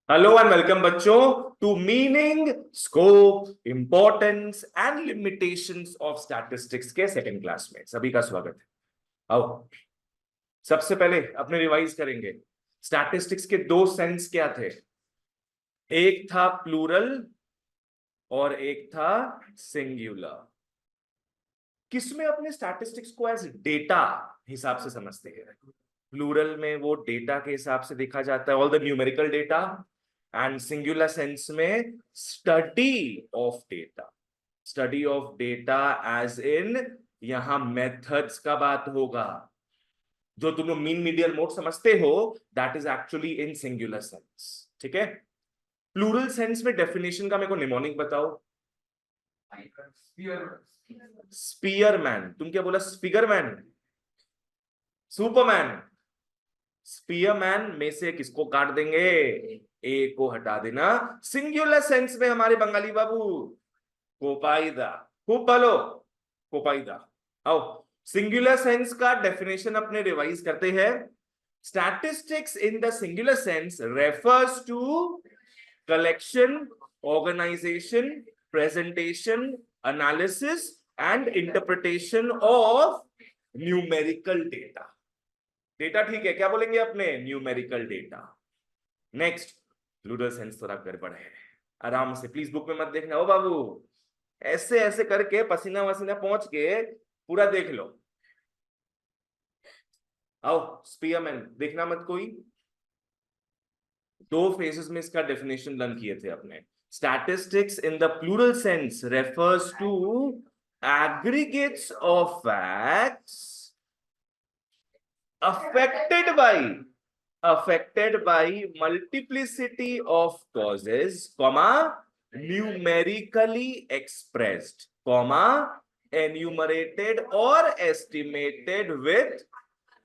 Hello and welcome बच्चों to meaning, scope, importance and limitations of statistics के second class में सभी का स्वागत है। आओ सबसे पहले अपने रिवाइज करेंगे। स्टैटिस्टिक्स के दो सेंस क्या थे? एक था प्लूरल और एक था सिंगुलर। किसमें अपने स्टैटिस्टिक्स को एज डेटा हिसाब से समझते हैं? प्लूरल में वो डेटा के हिसाब से देखा जाता है, all the numerical data, and singular sense में study of data. Study of data as in यहां मेथड्स का बात होगा। जो तुम लोग मीन मीडियन मोड समझते हो that is actually in singular sense. ठीक है, प्लूरल सेंस में डेफिनेशन का मेरे को निमोनिक बताओ। स्पीयरमैन। तुम क्या बोला? स्पीगरमैन, सुपरमैन। स्पीयरमैन में से किसको काट देंगे? ए को हटा देना। सिंगुलर सेंस में हमारे बंगाली बाबू कोपाइदा। खूब बोलो, कोपाइदा। आओ सिंगुलर सेंस का डेफिनेशन अपने रिवाइज करते हैं। Statistics in the singular sense refers to collection, organisation, presentation, analysis and interpretation of numerical data. Data ठीक है, क्या बोलेंगे अपने? Numerical data. Next, plural sense थोड़ा गड़बड़ है, आराम से प्लीज बुक में मत देखना हो बाबू। ऐसे ऐसे करके पसीना वसीना पहुंच के पूरा देख लो। आओ स्पीयरमैन देखना मत कोई। दो फेजेस में इसका डेफिनेशन लर्न किए थे अपने। Statistics in the plural sense refers to aggregates of facts affected by multiplicity of causes, comma, numerically expressed, comma, enumerated or estimated with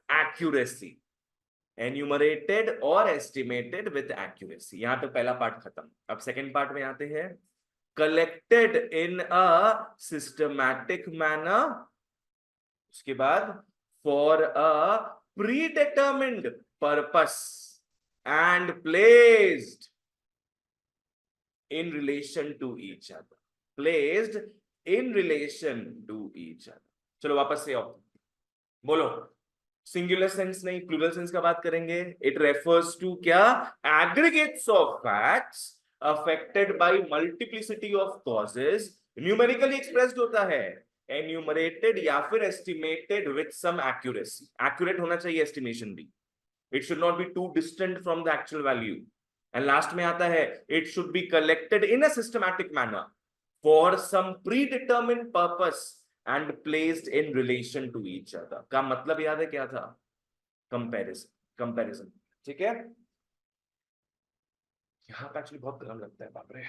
accuracy, enumerated or estimated with accuracy। यहां पे पहला part खत्म। अब second part में आते हैं। collected in a systematic manner, उसके बाद for a predetermined purpose and placed in relation to each other, placed in relation to each other। चलो वापस से आओ, बोलो। सिंगुलर सेंस नहीं, प्लूरल सेंस का बात करेंगे। इट रेफर्स टू क्या? Aggregates of facts affected by multiplicity of causes, numerically expressed होता है, एन्यूमरेटेड या फिर estimated with some accuracy. Accurate होना चाहिए एस्टिमेशन भी, it should not be too distant from the actual value. And last में आता है it should be collected in a systematic manner for some predetermined purpose and placed in relation to each other. का मतलब याद है क्या था? Comparison, comparison. ठीक है, यहां पे एक्चुअली बहुत गर्म लगता है, बाप रे।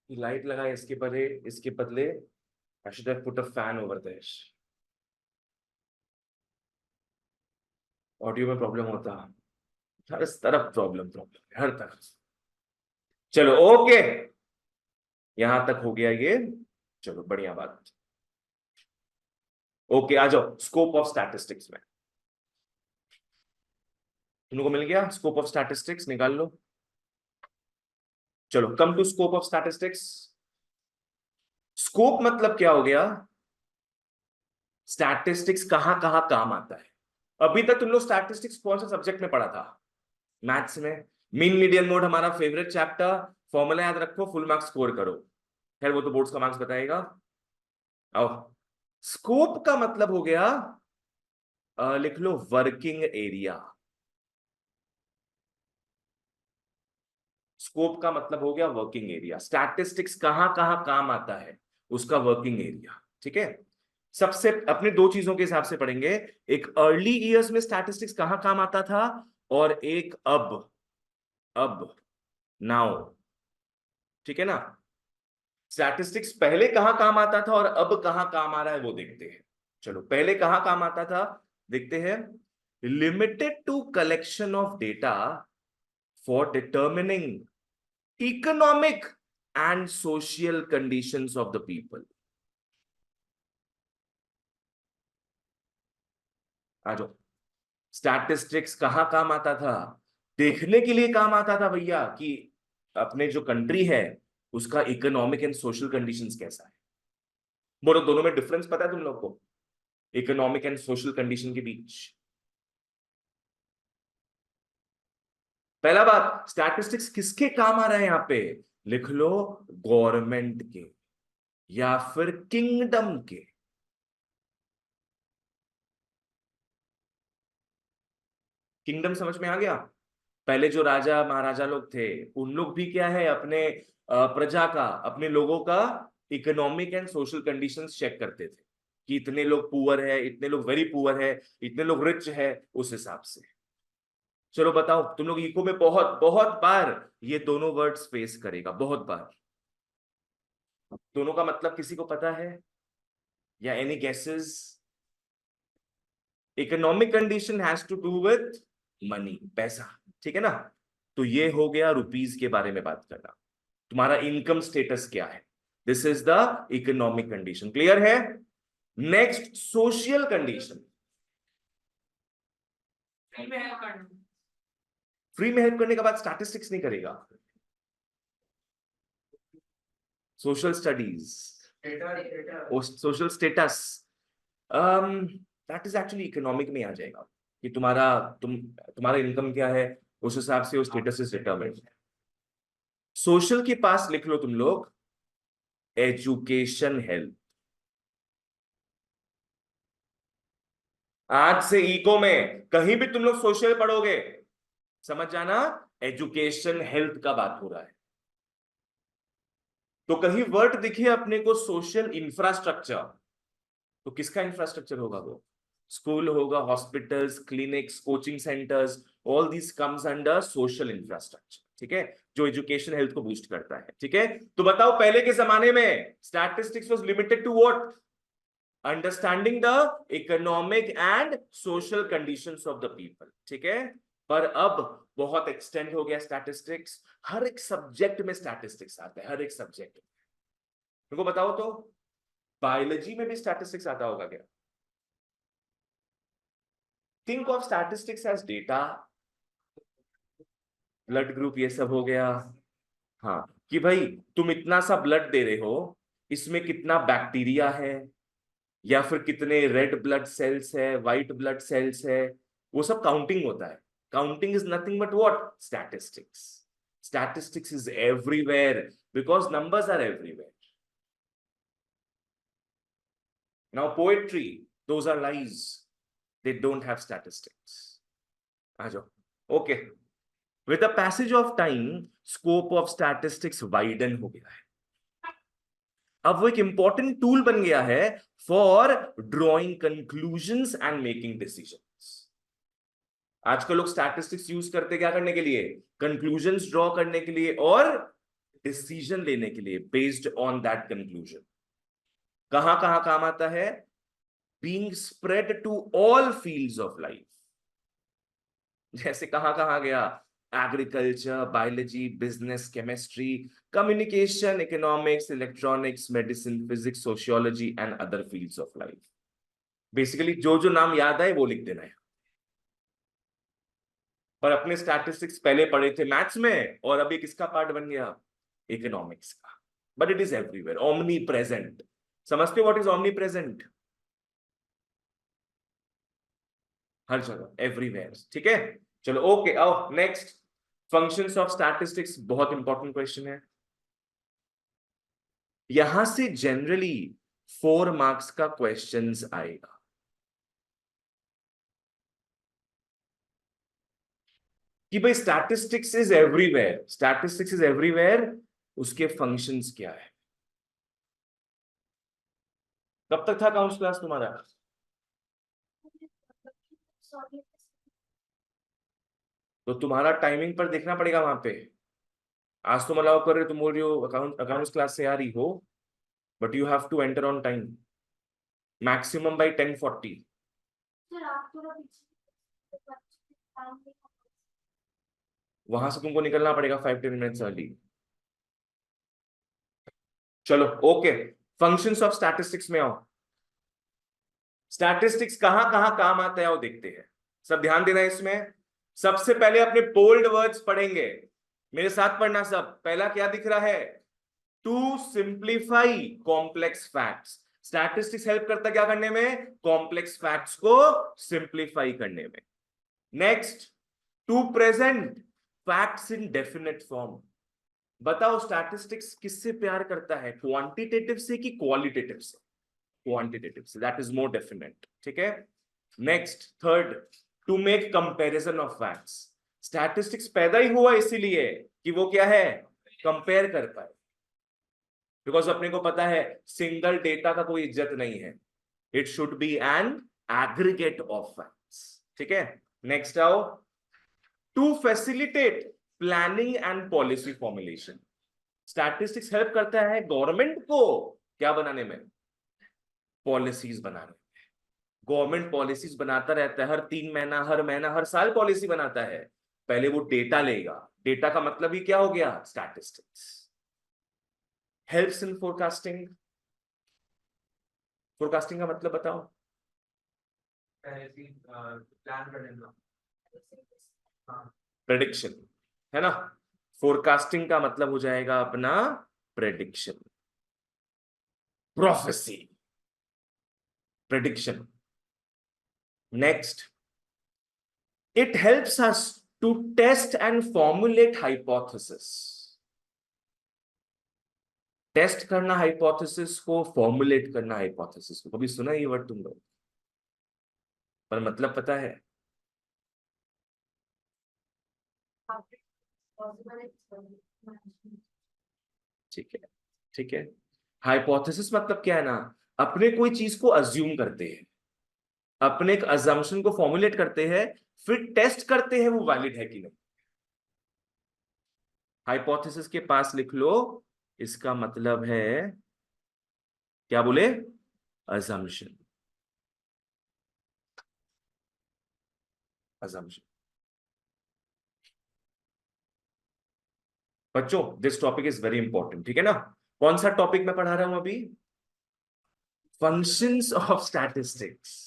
लाइट लगा इसके बदले I should have put a fan over there. Audio में प्रॉब्लम होता, हर तरफ प्रॉब्लम प्रॉब्लम हर तरफ। चलो ओके, यहां तक हो गया ये। चलो बढ़िया बात। ओके आ जाओ स्कोप ऑफ स्टैटिस्टिक्स में। तुम लोगों को मिल गया स्कोप ऑफ स्टैटिस्टिक्स, निकाल लो। चलो come to scope of statistics. Scope मतलब क्या हो गया? स्टैटिस्टिक्स कहां कहां काम आता है। अभी तक तुम लोग स्टैटिस्टिक्स कौन सा सब्जेक्ट में पढ़ा था? मैथ्स में। मीन मीडियन मोड हमारा फेवरेट चैप्टर। फॉर्मूला याद रखो, फुल मार्क्स स्कोर करो। खैर वो तो बोर्ड्स का मार्क्स बताएगा। आओ स्कोप का मतलब हो गया, लिख लो वर्किंग एरिया। स्कोप का मतलब हो गया वर्किंग एरिया। स्टैटिस्टिक्स कहां कहां काम आता है, उसका वर्किंग एरिया। ठीक है, सबसे अपने दो चीजों के हिसाब से पढ़ेंगे। एक अर्ली ईयर्स में स्टैटिस्टिक्स कहां काम आता था, और एक अब नाउ। ठीक है ना, स्टैटिस्टिक्स पहले कहां काम आता था और अब कहां काम आ रहा है वो देखते हैं। चलो पहले कहां काम आता था देखते हैं। Limited to collection of data for determining economic and social conditions of the people. आ जाओ, स्टैटिस्टिक्स कहाँ काम आता था? देखने के लिए काम आता था भैया कि अपने जो कंट्री है उसका इकोनॉमिक एंड सोशल कंडीशंस कैसा है। बोलो, दोनों में डिफरेंस पता है तुम लोग को, इकोनॉमिक एंड सोशल कंडीशन के बीच? पहला बात, स्टैटिस्टिक्स किसके काम आ रहा है यहां पे? लिख लो, गवर्नमेंट के या फिर किंगडम के। किंगडम समझ में आ गया? पहले जो राजा महाराजा लोग थे, उन लोग भी क्या है, अपने प्रजा का, अपने लोगों का economic and social conditions check करते थे कि इतने लोग पुअर है, इतने लोग वेरी पुअर है, इतने लोग रिच है, उस हिसाब से। चलो बताओ, तुम लोग इको में बहुत बहुत बार ये दोनों वर्ड्स फेस करेगा, बहुत बार। दोनों का मतलब किसी को पता है या any guesses? Economic condition has to do with money, पैसा, ठीक है ना? तो ये हो गया रुपीज के बारे में बात करना। तुम्हारा इनकम स्टेटस क्या है, this is the economic condition. Clear है? Next, social condition. फ्री में हेल्प करने के बाद स्टैटिस्टिक्स नहीं करेगा, social studies, social status, that is actually economic में आ जाएगा कि तुम्हारा इनकम क्या है, उस हिसाब से वो स्टेटस इज डिटरमाइंड। सोशल के पास लिख लो तुम लोग एजुकेशन हेल्थ। आज से इको में कहीं भी तुम लोग सोशल पढ़ोगे, समझ जाना एजुकेशन हेल्थ का बात हो रहा है। तो कहीं वर्ड दिखे अपने को सोशल इंफ्रास्ट्रक्चर, तो किसका इंफ्रास्ट्रक्चर होगा वो? स्कूल होगा, hospitals, clinics, coaching centres, all this comes under social infrastructure, ठीक है, जो एजुकेशन हेल्थ को बूस्ट करता है। ठीक है, तो बताओ पहले के जमाने में statistics was limited to what? Understanding the economic and social conditions of the people, ठीक है। पर अब बहुत एक्सटेंड हो गया स्टैटिस्टिक्स, हर एक सब्जेक्ट में स्टैटिस्टिक्स आता है, हर एक सब्जेक्ट। तुमको बताओ तो, बायोलॉजी में भी स्टैटिस्टिक्स आता होगा क्या? Think of statistics as data, blood group, ये सब हो गया। हाँ, कि भाई तुम इतना सा ब्लड दे रहे हो, इसमें कितना बैक्टीरिया है, या फिर कितने रेड ब्लड सेल्स है, व्हाइट ब्लड सेल्स है, वो सब काउंटिंग होता है। Counting is nothing but what? Statistics. Statistics is everywhere because numbers are everywhere. Now poetry, those are lies, they don't have statistics. आ जाओ। Okay, with the passage of time scope of statistics widen हो गया है। अब वो एक important tool बन गया है for drawing conclusions and making decisions. आजकल लोग स्टैटिस्टिक्स यूज करते क्या करने के लिए? कंक्लूजन्स ड्रॉ करने के लिए और डिसीजन लेने के लिए बेस्ड ऑन दैट कंक्लूजन। कहां कहां काम आता है? Being spread to all fields of life. जैसे कहां कहां गया? Agriculture, biology, business, chemistry, communication, economics, electronics, medicine, physics, sociology and other fields of life. Basically जो जो नाम याद आए वो लिख देना है। पर अपने स्टैटिस्टिक्स पहले पढ़े थे मैथ्स में, और अभी किसका पार्ट बन गया? इकोनॉमिक्स का। But it is everywhere, omni present. समझते हो व्हाट इज ओमनी प्रेजेंट? हर जगह, एवरीवेयर, ठीक है। चलो ओके, आओ नेक्स्ट, फंक्शंस ऑफ स्टैटिस्टिक्स, बहुत इंपॉर्टेंट क्वेश्चन है। यहां से जनरली 4 मार्क्स का क्वेश्चंस आएगा। कि भाई statistics is everywhere, statistics is everywhere, उसके फंक्शंस क्या है? कब तक था अकाउंट्स क्लास तुम्हारा? तो तुम्हारा टाइमिंग पर देखना पड़ेगा वहां पे। आज तुम अलाउ कर रहे हो, तुम बोल रही हो अकाउंट्स क्लास से आ रही हो, but you have to enter on time, maximum by 10:40। वहां से तुमको निकलना पड़ेगा 5-10 मिनट्स अर्ली। चलो ओके, फंक्शंस ऑफ स्टैटिस्टिक्स में आओ। स्टैटिस्टिक्स कहां कहां काम आता है वो देखते हैं। सब ध्यान देना इसमें। सबसे पहले अपने बोल्ड वर्ड्स पढ़ेंगे, मेरे साथ पढ़ना सब। पहला क्या दिख रहा है? To simplify complex facts. Statistics help करता है क्या करने में? कॉम्प्लेक्स फैक्ट्स को सिंप्लीफाई करने में। Next, to present facts in definite form. बताओ स्टैटिस्टिक्स किससे प्यार करता है, क्वांटिटेटिव से कि क्वालिटेटिव से? क्वांटिटेटिव से, दैट इज मोर डेफिनेट। ठीक है। Next, third, to make comparison of facts. Statistics पैदा ही हुआ इसीलिए कि वो क्या है, कंपेयर कर पाए। बिकॉज अपने को पता है सिंगल डेटा का कोई इज्जत नहीं है, it should be an aggregate of facts. ठीक है। नेक्स्ट आओ, to facilitate planning and policy formulation. Statistics help करता है गवर्नमेंट को क्या बनाने में? पॉलिसीज बनाने में। गवर्नमेंट पॉलिसीज बनाता रहता है, हर 3 महीना, हर महीना, हर साल पॉलिसी बनाता है। पहले वो डेटा लेगा, डेटा का मतलब ही क्या हो गया? Statistics. Helps in forecasting. Forecasting का मतलब बताओ। प्लान करने का। प्रेडिक्शन, है ना? फोरकास्टिंग का मतलब हो जाएगा अपना prediction, prophecy, prediction. Next, it helps us to test and formulate hypothesis। Test करना हाइपोथेसिस को, फॉर्मुलेट करना हाइपोथेसिस को। कभी सुना ये वर्ड तुम लोग? पर मतलब पता है? ठीक है, ठीक है। हाइपोथेसिस मतलब क्या है ना, अपने कोई चीज को अज्यूम करते हैं, अपने एक अजम्पशन को फॉर्मुलेट करते हैं, फिर टेस्ट करते हैं वो वैलिड है कि नहीं। हाइपोथेसिस के पास लिख लो, इसका मतलब है क्या बोले? Assumption, assumption. बच्चों this topic is very important, ठीक है ना? कौन सा टॉपिक मैं पढ़ा रहा हूं अभी? Functions of statistics.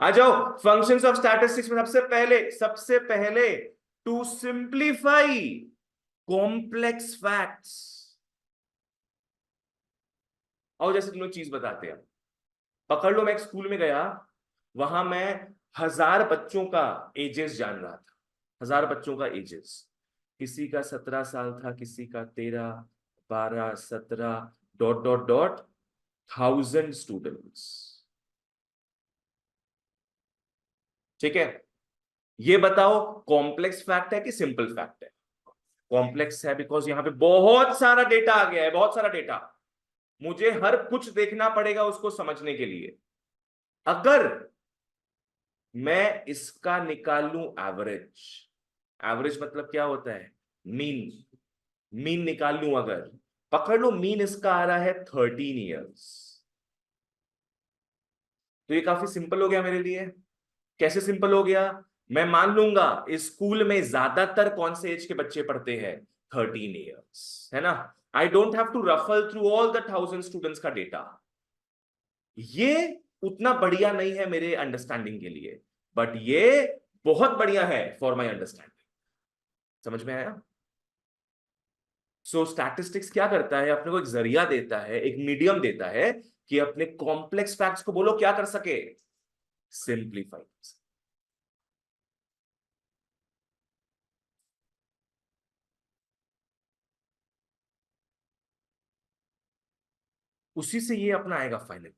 आ जाओ, फंक्शंस ऑफ स्टैटिस्टिक्स में सबसे पहले टू सिंप्लीफाई कॉम्प्लेक्स फैक्ट्स। और जैसे तुम लोग चीज बताते हैं, पकड़ लो, मैं एक स्कूल में गया, वहां मैं 1000 बच्चों का एजेस जान रहा था। 1000 बच्चों का एजेस, किसी का 17 साल था, किसी का 13, 12, 17, डॉट डॉट डॉट, 1000 स्टूडेंट्स। ठीक है। ये बताओ कॉम्प्लेक्स फैक्ट है कि सिंपल फैक्ट है? कॉम्प्लेक्स है, बिकॉज यहां पे बहुत सारा डेटा आ गया है, बहुत सारा डेटा। मुझे हर कुछ देखना पड़ेगा उसको समझने के लिए। अगर मैं इसका निकाल लूं एवरेज, एवरेज मतलब क्या होता है? मीन। मीन निकाल लूं अगर, पकड़ लो मीन इसका आ रहा है 13 years, तो ये काफी सिंपल हो गया मेरे लिए। कैसे सिंपल हो गया? मैं मान लूंगा इस स्कूल में ज्यादातर कौन से एज के बच्चे पढ़ते हैं? 13 years, है ना? I don't have to ruffle through all the 1000 students का डेटा। ये उतना बढ़िया नहीं है मेरे अंडरस्टैंडिंग के लिए, बट ये बहुत बढ़िया है फॉर माई अंडरस्टैंडिंग। समझ में आया? सो स्टैटिस्टिक्स क्या करता है, अपने को एक जरिया देता है, एक मीडियम देता है कि अपने कॉम्प्लेक्स फैक्ट्स को बोलो क्या कर सके? सिंप्लीफाई। उसी से ये अपना आएगा फाइनल।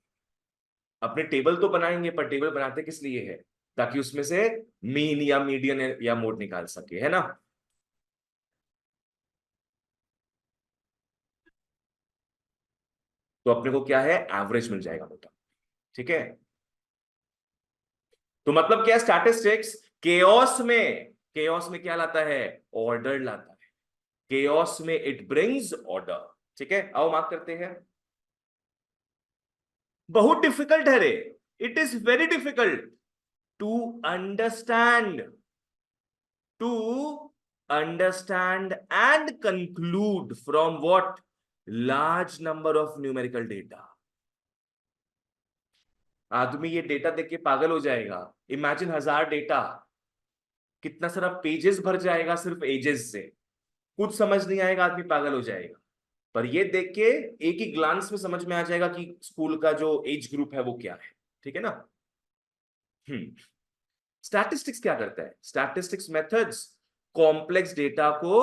अपने टेबल तो बनाएंगे, पर टेबल बनाते किस लिए है? ताकि उसमें से मीन या मीडियन या मोड निकाल सके, है ना? तो अपने को क्या है? एवरेज मिल जाएगा मोटा। ठीक है। तो मतलब क्या? स्टैटिस्टिक्स केओस में क्या लाता है? ऑर्डर लाता है। केओस में इट ब्रिंग्स ऑर्डर। ठीक है, आओ मार्क करते हैं। बहुत डिफिकल्ट है रे, it is very difficult to understand, to understand and conclude from what? Large number of numerical data। आदमी ये डेटा देख के पागल हो जाएगा। इमेजिन 1000 डेटा, कितना सारा पेजेस भर जाएगा सिर्फ एजेस से, कुछ समझ नहीं आएगा, आदमी पागल हो जाएगा। पर ये देख के एक ही ग्लांस में समझ में आ जाएगा कि स्कूल का जो एज ग्रुप है वो क्या है। ठीक है ना। स्टैटिस्टिक्स क्या करता है? स्टैटिस्टिक्स मेथड्स कॉम्प्लेक्स डेटा को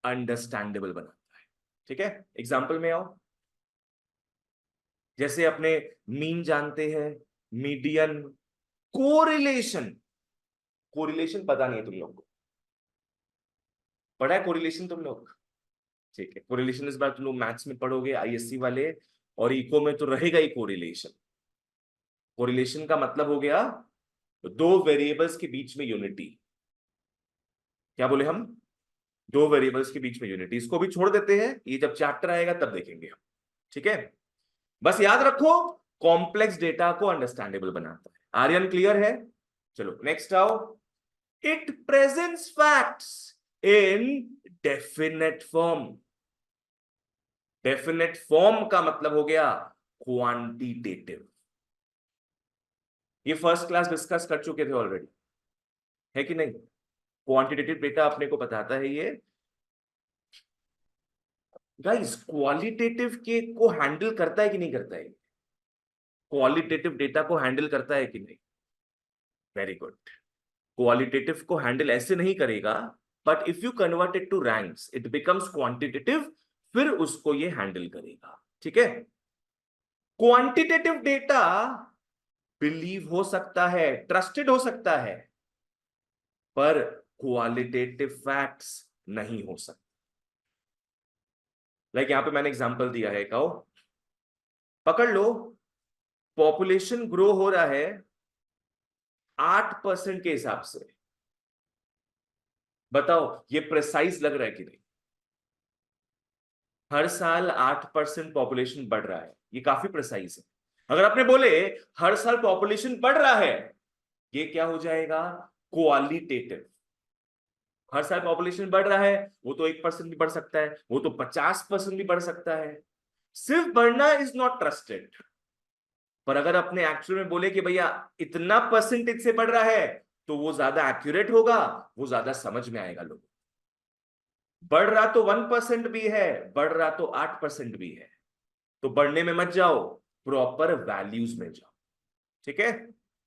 अंडरस्टैंडेबल बनाता है। ठीक है, एग्जाम्पल में आओ। जैसे अपने मीन जानते हैं, मीडियन, कोरिलेशन। कोरिलेशन पता नहीं है तुम लोग को? पढ़ा है कोरिलेशन तुम लोग? ठीक है, कोरिलेशन इस बार तुम लोग मैथ्स में पढ़ोगे, आईएससी वाले, और इको में तो रहेगा ही कोरिलेशन। कोरिलेशन का मतलब हो गया दो वेरिएबल्स के बीच में यूनिटी। क्या बोले हम? दो वेरिएबल्स के बीच में यूनिटी। इसको भी छोड़ देते हैं, ये जब चैप्टर आएगा तब देखेंगे हम। ठीक है, बस याद रखो कॉम्प्लेक्स डेटा को अंडरस्टैंडेबल बनाता है। आर्यन क्लियर है? चलो नेक्स्ट आओ। It presents facts in definite form. Definite form का मतलब हो गया क्वांटिटेटिव। ये फर्स्ट क्लास डिस्कस कर चुके थे ऑलरेडी, है कि नहीं? क्वांटिटेटिव डेटा अपने को बताता है ये। गाइस क्वालिटेटिव के को हैंडल करता है कि नहीं करता है? क्वालिटेटिव डेटा को हैंडल करता है कि नहीं? Very good. क्वालिटेटिव को हैंडल ऐसे नहीं करेगा, but if you convert it to ranks it becomes quantitative, फिर उसको ये हैंडल करेगा। ठीक है, क्वांटिटेटिव डेटा बिलीव हो सकता है, ट्रस्टेड हो सकता है, पर क्वालिटेटिव फैक्ट्स नहीं हो सकते। लाइक यहां पे मैंने एग्जांपल दिया है, कहो पकड़ लो, पॉपुलेशन ग्रो हो रहा है 8% के हिसाब से। बताओ ये प्रिसाइज लग रहा है कि नहीं? हर साल 8% पॉपुलेशन बढ़ रहा है, ये काफी प्रिसाइज है। अगर आपने बोले हर साल पॉपुलेशन बढ़ रहा है, ये क्या हो जाएगा? क्वालिटेटिव। हर साल पॉपुलेशन बढ़ रहा है, वो तो 1% भी बढ़ सकता है, वो तो 50% भी बढ़ सकता है। सिर्फ बढ़ना इज नॉट ट्रस्टेड। पर अगर अपने एक्चुअल में बोले कि भैया इतना परसेंटेज से बढ़ रहा है, तो वो ज्यादा एक्यूरेट होगा, वो ज्यादा समझ में आएगा लोगों। बढ़ रहा तो 1% भी है, बढ़ रहा तो 8% भी है, तो बढ़ने में मत जाओ, प्रॉपर वैल्यूज में जाओ। ठीक है,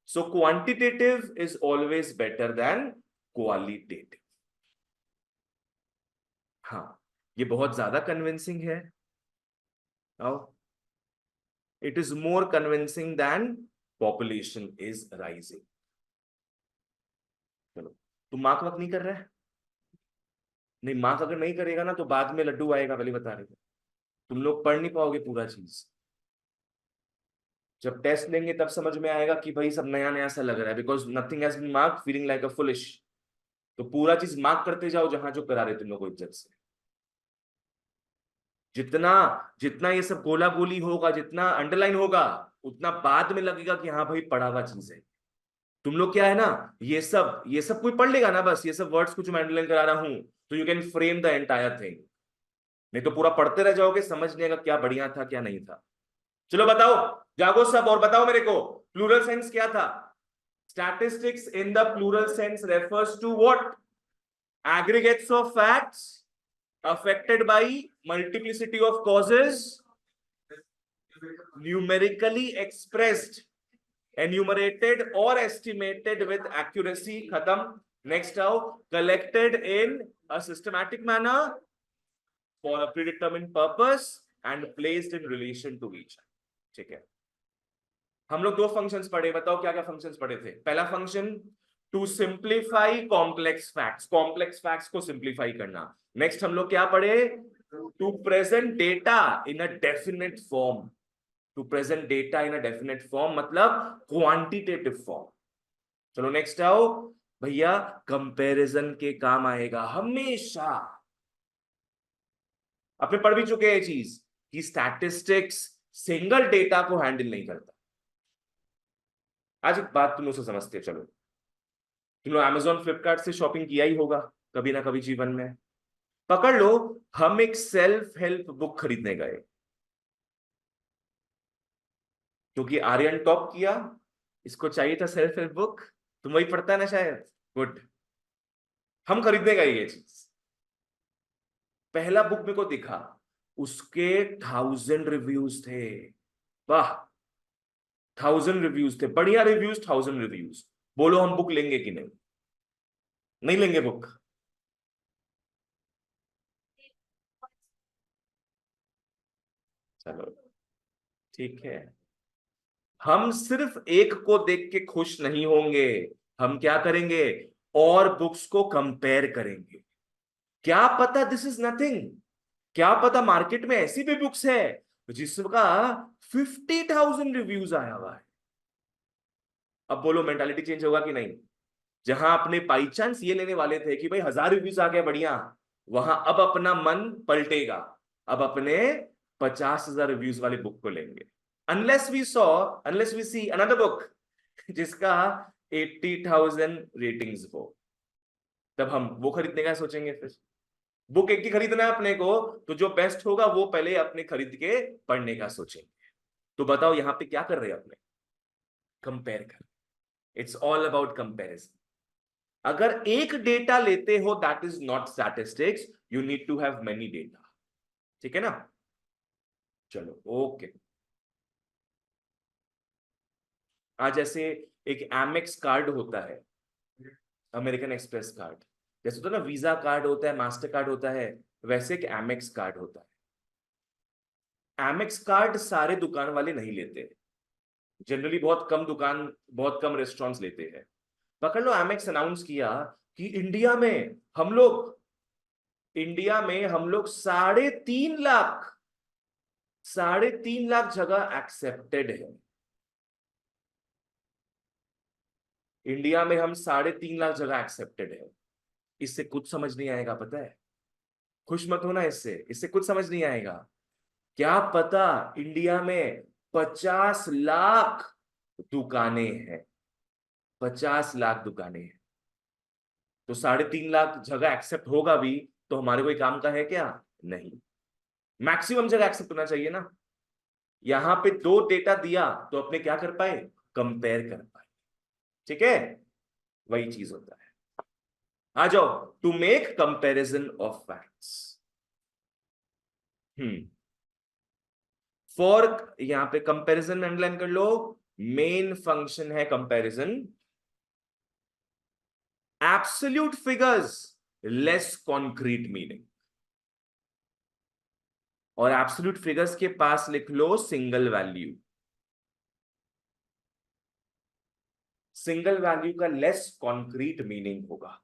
so quantitative is always better than qualitative. हाँ, ये बहुत ज्यादा कन्विंसिंग है। आओ, it is more convincing than population is rising. चलो, तुम मार्क वर्क नहीं कर रहा है? नहीं, मार्क अगर नहीं करेगा ना तो बाद में लड्डू आएगा, पहले बता रहे थे। तुम लोग पढ़ नहीं पाओगे पूरा चीज। जब टेस्ट लेंगे तब समझ में आएगा कि भाई सब नया नया सा लग रहा है, because nothing has been mark, feeling like a foolish. तो पूरा चीज मार्क करते जाओ जहां जो करा रहे तुम लोग को इज्जत से। जितना जितना ये सब गोला गोली होगा, जितना अंडरलाइन होगा, उतना बाद में लगेगा कि हाँ भाई पढ़ा हुआ चीज है। तुम लोग क्या है ना, ये सब कोई पढ़ लेगा ना, बस ये सब वर्ड्स कुछ मैं अंडरलाइन करा रहा हूं, तो you can frame the entire thing. नहीं तो पूरा पढ़ते रह जाओगे, समझ नहीं आएगा क्या बढ़िया था क्या नहीं था। चलो बताओ, जागो सब और बताओ मेरे को, प्लूरल सेंस क्या था? Statistics in the plural sense refers to what? Aggregates of facts affected by multiplicity of causes, numerically expressed, enumerated or estimated with accuracy. Khatam. Next आओ, collected in a systematic manner for a predetermined purpose and placed in relation to each other. ठीक है, हम लोग दो functions पढ़े, बताओ क्या क्या फंक्शंस पढ़े थे? पहला function to simplify complex facts, complex facts को सिंप्लीफाई करना। नेक्स्ट हम लोग क्या पढ़े? To present data in a definite form. To present data in a definite form मतलब क्वांटिटेटिव फॉर्म। चलो नेक्स्ट आओ भैया, कंपैरिजन के काम आएगा हमेशा। आपने पढ़ भी चुके हैं ये चीज कि स्टैटिस्टिक्स सिंगल डेटा को हैंडल नहीं करता। आज एक बात तुम लोग से समझते हैं, चलो तुम लोग Amazon फ्लिपकार्ट से शॉपिंग किया ही होगा कभी ना कभी जीवन में। पकड़ लो, हम एक सेल्फ हेल्प बुक खरीदने गए क्योंकि आर्यन टॉप किया, इसको चाहिए था सेल्फ हेल्प बुक। तुम वही पढ़ता है ना शायद? गुड। हम खरीदने गए ये चीज, पहला बुक मेरे को दिखा, उसके 1000 रिव्यूज थे। वाह, 1000 रिव्यूज थे, बढ़िया रिव्यूज, 1000 रिव्यूज। बोलो हम बुक लेंगे कि नहीं? नहीं लेंगे बुक? चलो ठीक है, हम सिर्फ एक को देख के खुश नहीं होंगे, हम क्या करेंगे, और बुक्स को कंपेयर करेंगे। क्या पता दिस इज नथिंग, क्या पता मार्केट में ऐसी भी बुक्स है जिसका 50,000 रिव्यूज आया हुआ है। अब बोलो मेंटालिटी चेंज होगा कि नहीं? जहां अपने बाई चांस ये लेने वाले थे कि भाई 1000 रिव्यूज आ गए बढ़िया, वहां अब अपना मन पलटेगा, अब अपने 50,000 रिव्यूज वाली बुक को लेंगे। Unless we see another book जिसका 80,000 रेटिंग्स हो, तब हम वो खरीदने का सोचेंगे। फिर बुक एक ही खरीदना है अपने को, तो जो बेस्ट होगा वो पहले अपने खरीद के पढ़ने का सोचेंगे। तो बताओ यहां पे क्या कर रहे हैं अपने? कंपेयर कर, इट्स ऑल अबाउट कंपेरिजन। अगर एक डेटा लेते हो that is not statistics, you need to have many data. ठीक है ना? चलो ओके। आज जैसे एक एमेक्स कार्ड होता है, अमेरिकन एक्सप्रेस कार्ड, जैसे होता है ना वीजा कार्ड होता है, मास्टर कार्ड होता है, वैसे एक एमेक्स कार्ड होता है। एमेक्स कार्ड सारे दुकान वाले नहीं लेते, जनरली बहुत कम दुकान, बहुत कम रेस्टोरेंट्स लेते हैं। पकड़ लो एमेक्स अनाउंस किया कि इंडिया में हम लोग 3.5 लाख, 3.5 लाख जगह एक्सेप्टेड है। इंडिया में हम 3.5 लाख जगह एक्सेप्टेड है। इससे कुछ समझ नहीं आएगा, पता है? खुश मत होना, इससे कुछ समझ नहीं आएगा। क्या पता इंडिया में 50 लाख दुकानें हैं, 50 लाख दुकानें हैं। तो 3.5 लाख जगह एक्सेप्ट होगा भी तो हमारे कोई काम का है क्या? नहीं। मैक्सिमम जगह एक्सेप्ट होना चाहिए ना। यहां पे दो डेटा दिया तो अपने क्या कर पाए, कंपेयर कर पाए। ठीक है, वही चीज होता है। आ जाओ, to make comparison of facts. Hmm for, यहां पे कंपैरिजन में अंडरलाइन कर लो, मेन फंक्शन है comparison. Absolute figures, less concrete meaning. और एब्सोल्यूट फिगर्स के पास लिख लो सिंगल वैल्यू। सिंगल वैल्यू का लेस कॉन्क्रीट मीनिंग होगा।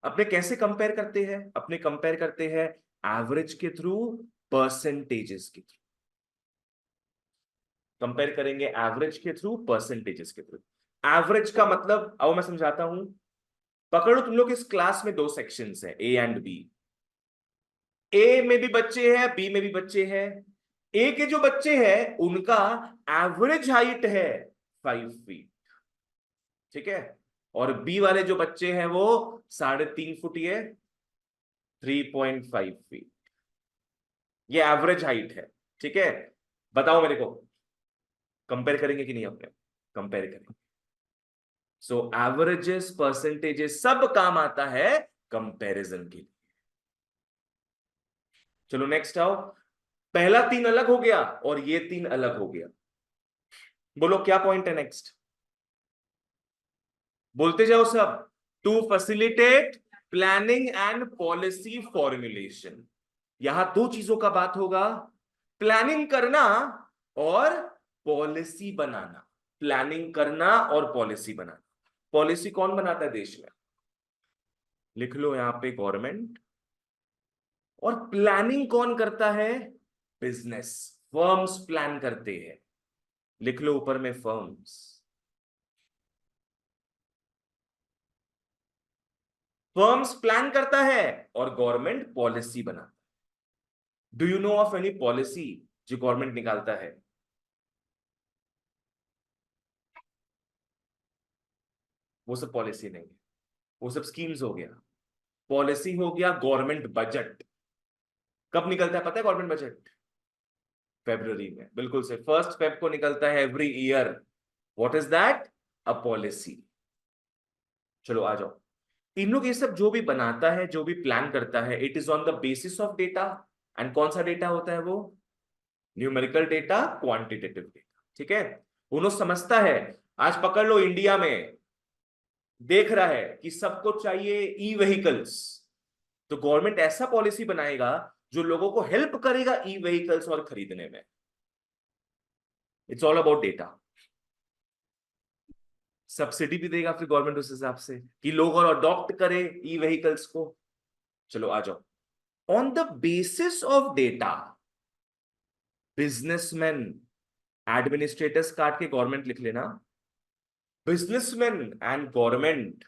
अपने कैसे कंपेयर करते हैं? अपने कंपेयर करते हैं एवरेज के थ्रू, परसेंटेजेस के थ्रू। कंपेयर करेंगे एवरेज के थ्रू, परसेंटेजेस के थ्रू। एवरेज का मतलब आओ मैं समझाता हूं। पकड़ो, तुम लोग इस क्लास में दो सेक्शंस है, ए एंड बी। ए में भी बच्चे हैं, बी में भी बच्चे हैं। ए के जो बच्चे हैं उनका एवरेज हाइट है 5 फीट, ठीक है? और बी वाले जो बच्चे हैं वो 3.5 फुट, ये 3.5 फीट। ये एवरेज हाइट है, ठीक है? बताओ मेरे को, कंपेयर करेंगे कि नहीं? अपने कंपेयर करेंगे। सो एवरेजेस, परसेंटेजेस सब काम आता है कंपैरिजन के लिए। चलो नेक्स्ट आओ। पहला 3 अलग हो गया और ये 3 अलग हो गया। बोलो क्या पॉइंट है नेक्स्ट? बोलते जाओ सब। To facilitate planning and policy formulation. यहां दो चीजों का बात होगा, प्लानिंग करना और पॉलिसी बनाना। प्लानिंग करना और पॉलिसी बनाना। पॉलिसी कौन बनाता है देश में? लिख लो यहां पे गवर्नमेंट। और प्लानिंग कौन करता है? बिजनेस, फर्म्स प्लान करते हैं। लिख लो ऊपर में फर्म्स। फर्म्स प्लान करता है और गवर्नमेंट पॉलिसी बनाता है। Do you know of any policy जो गवर्नमेंट निकालता है? वो सब पॉलिसी नहीं है, वो सब स्कीम्स हो गया। पॉलिसी हो गया गवर्नमेंट बजट। कब निकलता है पता है गवर्नमेंट बजट? फेब्रुवरी में, बिल्कुल से 1 फेब को निकलता है every year. What is that? A policy. चलो आ जाओ। इन लोग ये सब जो भी बनाता है, जो भी प्लान करता है, it is on the basis of data. And कौन सा डेटा होता है वो? Numerical data, quantitative data. ठीक है। उन्होंने समझता है, आज पकड़ लो इंडिया में देख रहा है कि सबको चाहिए ई व्हीकल्स, तो गवर्नमेंट ऐसा पॉलिसी बनाएगा जो लोगों को हेल्प करेगा ई व्हीकल्स और खरीदने में। It's all about data. Subsidy भी देगा फिर गवर्नमेंट उस हिसाब से कि लोग और अडॉप्ट करें ई व्हीकल्स को। चलो आ जाओ। On the basis of data, businessman, administrators काट के गवर्नमेंट लिख लेना, बिजनेसमैन एंड गवर्नमेंट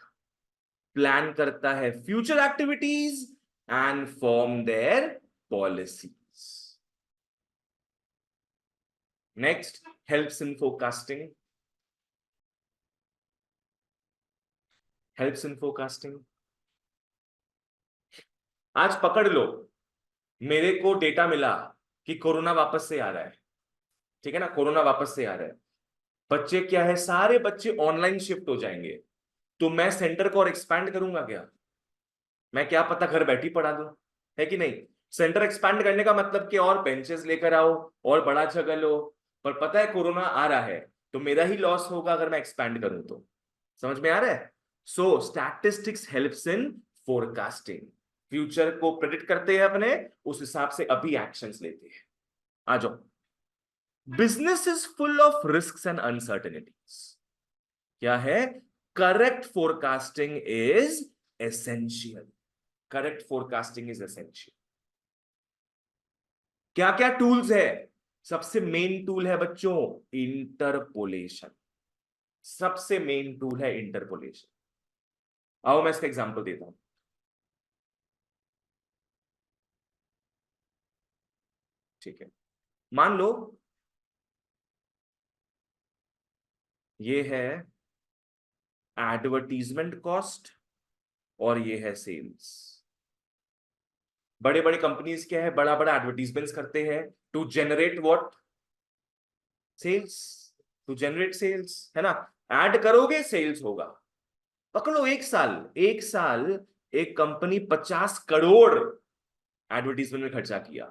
प्लान करता है future activities and form there policies. Next, helps in forecasting. Helps in forecasting. आज पकड़ लो, मेरे को डेटा मिला कि कोरोना वापस से आ रहा है। ठीक है ना, कोरोना वापस से आ रहा है। बच्चे क्या है, सारे बच्चे ऑनलाइन शिफ्ट हो जाएंगे। तो मैं सेंटर को और एक्सपैंड करूंगा क्या? मैं क्या पता घर बैठी पढ़ा दूं, है कि नहीं? सेंटर एक्सपैंड करने का मतलब कि और बेंचेस लेकर आओ और बड़ा जगह लो। पर पता है कोरोना आ रहा है, तो मेरा ही लॉस होगा अगर मैं एक्सपैंड करूं तो। समझ में आ रहा है? So statistics helps in forecasting. Future को प्रेडिक्ट करते हैं अपने, उस हिसाब से अभी एक्शंस लेते हैं। आ जाओ। Business is full of risk and uncertainties. क्या है? Correct forecasting is essential. Correct forecasting is essential. क्या क्या टूल्स है? सबसे मेन टूल है बच्चों इंटरपोलेशन। सबसे मेन टूल है इंटरपोलेशन। आओ मैं इसका एग्जांपल देता हूं। ठीक है, मान लो ये है एडवर्टीजमेंट कॉस्ट और ये है सेल्स। बड़े बड़े कंपनीज क्या है, बड़ा बड़ा एडवर्टीजमेंट्स करते हैं to generate what? Sales. To generate sales, है ना? ऐड करोगे सेल्स होगा। पकड़ो एक साल एक कंपनी 50 करोड़ एडवर्टीजमेंट में खर्चा किया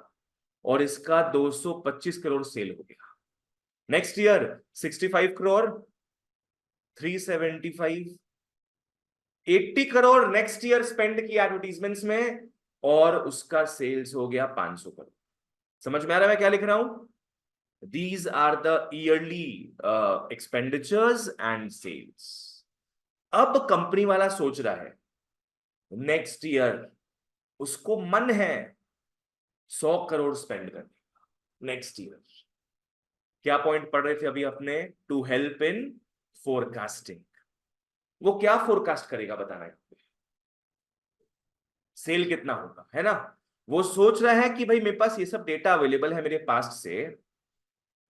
और इसका 225 करोड़ सेल हो गया। Next year 65 crore, 375, 80 crore next year spend किया एडवर्टीजमेंट्स में और उसका सेल्स हो गया 500 करोड़। समझ में आ रहा है मैं क्या लिख रहा हूं? These are the yearly expenditures and sales. अब कंपनी वाला सोच रहा है नेक्स्ट ईयर उसको मन है 100 करोड़ स्पेंड करने का नेक्स्ट ईयर। क्या पॉइंट पढ़ रहे थे अभी अपने? To help in forecasting. वो क्या फोरकास्ट करेगा बताना है? सेल कितना होगा, है ना? वो सोच रहा है कि भाई मेरे पास ये सब डेटा अवेलेबल है मेरे पास्ट से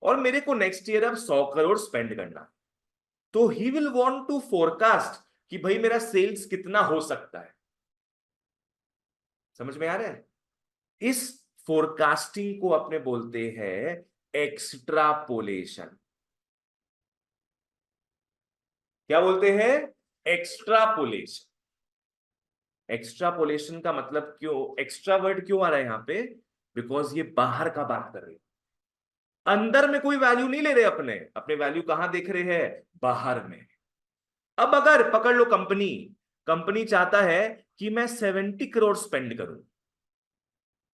और मेरे को नेक्स्ट ईयर अब 100 करोड़ स्पेंड करना। तो he will want to forecast कि भाई मेरा सेल्स कितना हो सकता है। समझ में आ रहा है? इस फोरकास्टिंग को अपने बोलते हैं एक्स्ट्रापोलेशन। क्या बोलते हैं? एक्स्ट्रापोलेशन। एक्स्ट्रापोलेशन का मतलब क्यों एक्स्ट्रा वर्ड क्यों आ रहा है यहां पे? बिकॉज ये बाहर का बात कर रहे हैं, अंदर में कोई वैल्यू नहीं ले रहे, अपने अपने वैल्यू कहां देख रहे हैं? बाहर में। अब अगर पकड़ लो कंपनी, कंपनी चाहता है कि मैं 70 करोड़ स्पेंड करूं,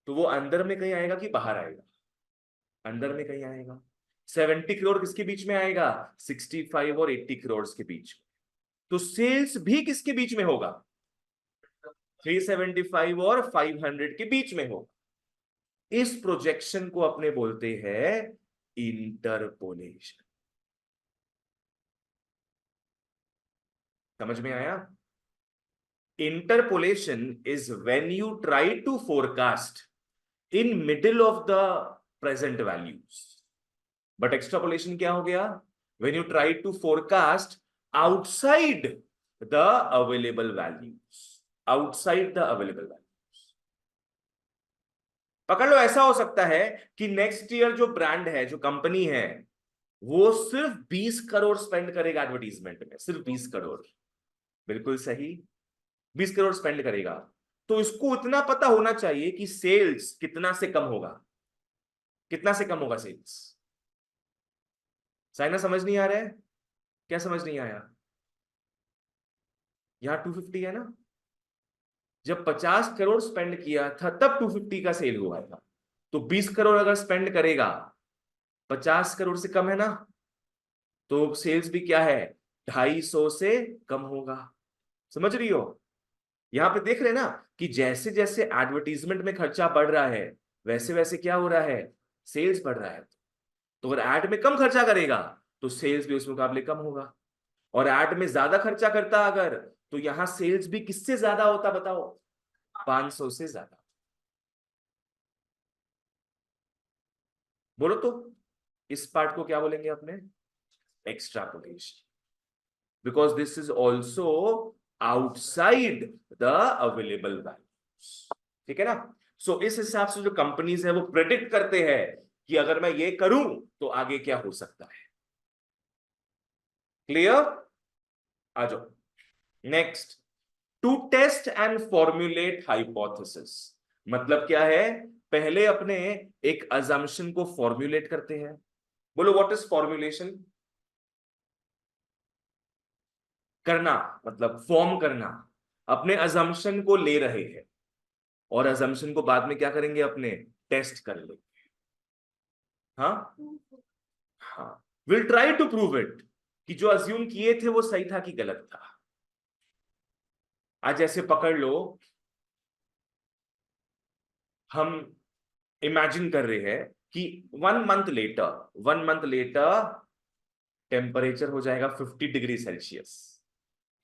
तो वो अंदर में कहीं आएगा कि बाहर आएगा? अंदर में कहीं आएगा। 70 करोड़ किसके बीच में आएगा? 65 और 80 करोड़ के बीच में। तो सेल्स भी किसके बीच में होगा? 375 और 500 के बीच में होगा। इस प्रोजेक्शन को अपने बोलते हैं इंटरपोलेशन। समझ में आया? Interpolation is when you try to forecast in middle of the present values. But extrapolation क्या हो गया? When you try to forecast outside the available values. Outside the available values. पकड़ लो, ऐसा हो सकता है कि नेक्स्ट ईयर जो ब्रांड है, जो कंपनी है, वो सिर्फ 20 करोड़ स्पेंड करेगा एडवर्टीजमेंट में, सिर्फ 20 करोड़। बिल्कुल सही। 20 करोड़ स्पेंड करेगा तो इसको इतना पता होना चाहिए कि सेल्स कितना से कम होगा, कितना से कम होगा सेल्स। साइना समझ नहीं आ रहा है? क्या समझ नहीं आया? यहां 250 है ना, जब 50 करोड़ स्पेंड किया था तब 250 का सेल हुआ था। तो 20 करोड़ अगर स्पेंड करेगा, 50 करोड़ से कम है ना, तो सेल्स भी क्या है, 250 से कम होगा। समझ रही हो? यहां पे देख रहे हैं ना कि जैसे जैसे एडवर्टीजमेंट में खर्चा बढ़ रहा है वैसे वैसे क्या हो रहा है, सेल्स बढ़ रहा है। तो अगर एड में कम खर्चा करेगा तो सेल्स भी उस मुकाबले कम होगा, और एड में ज्यादा खर्चा करता अगर, तो यहां सेल्स भी किससे ज्यादा होता बताओ, 500 से ज्यादा। बोलो तो, इस पार्ट को क्या बोलेंगे अपने, extrapolation, because this is also outside the available values. ठीक है ना? सो इस हिसाब से जो कंपनीज है वो प्रेडिक्ट करते हैं कि अगर मैं ये करूं तो आगे क्या हो सकता है। क्लियर? आ जाओ next. To test and formulate hypothesis, मतलब क्या है, पहले अपने एक अजम्पशन को फॉर्मुलेट करते हैं। बोलो व्हाट इज फॉर्मुलेशन? करना, मतलब फॉर्म करना। अपने अजम्पशन को ले रहे हैं और अजम्पशन को बाद में क्या करेंगे, अपने टेस्ट कर लेंगे। हाँ, हाँ, will try to prove it, कि जो अज्यूम किए थे वो सही था कि गलत था। आज ऐसे पकड़ लो, हम इमेजिन कर रहे हैं कि 1 मंथ लेटर टेम्परेचर हो जाएगा 50 डिग्री सेल्सियस।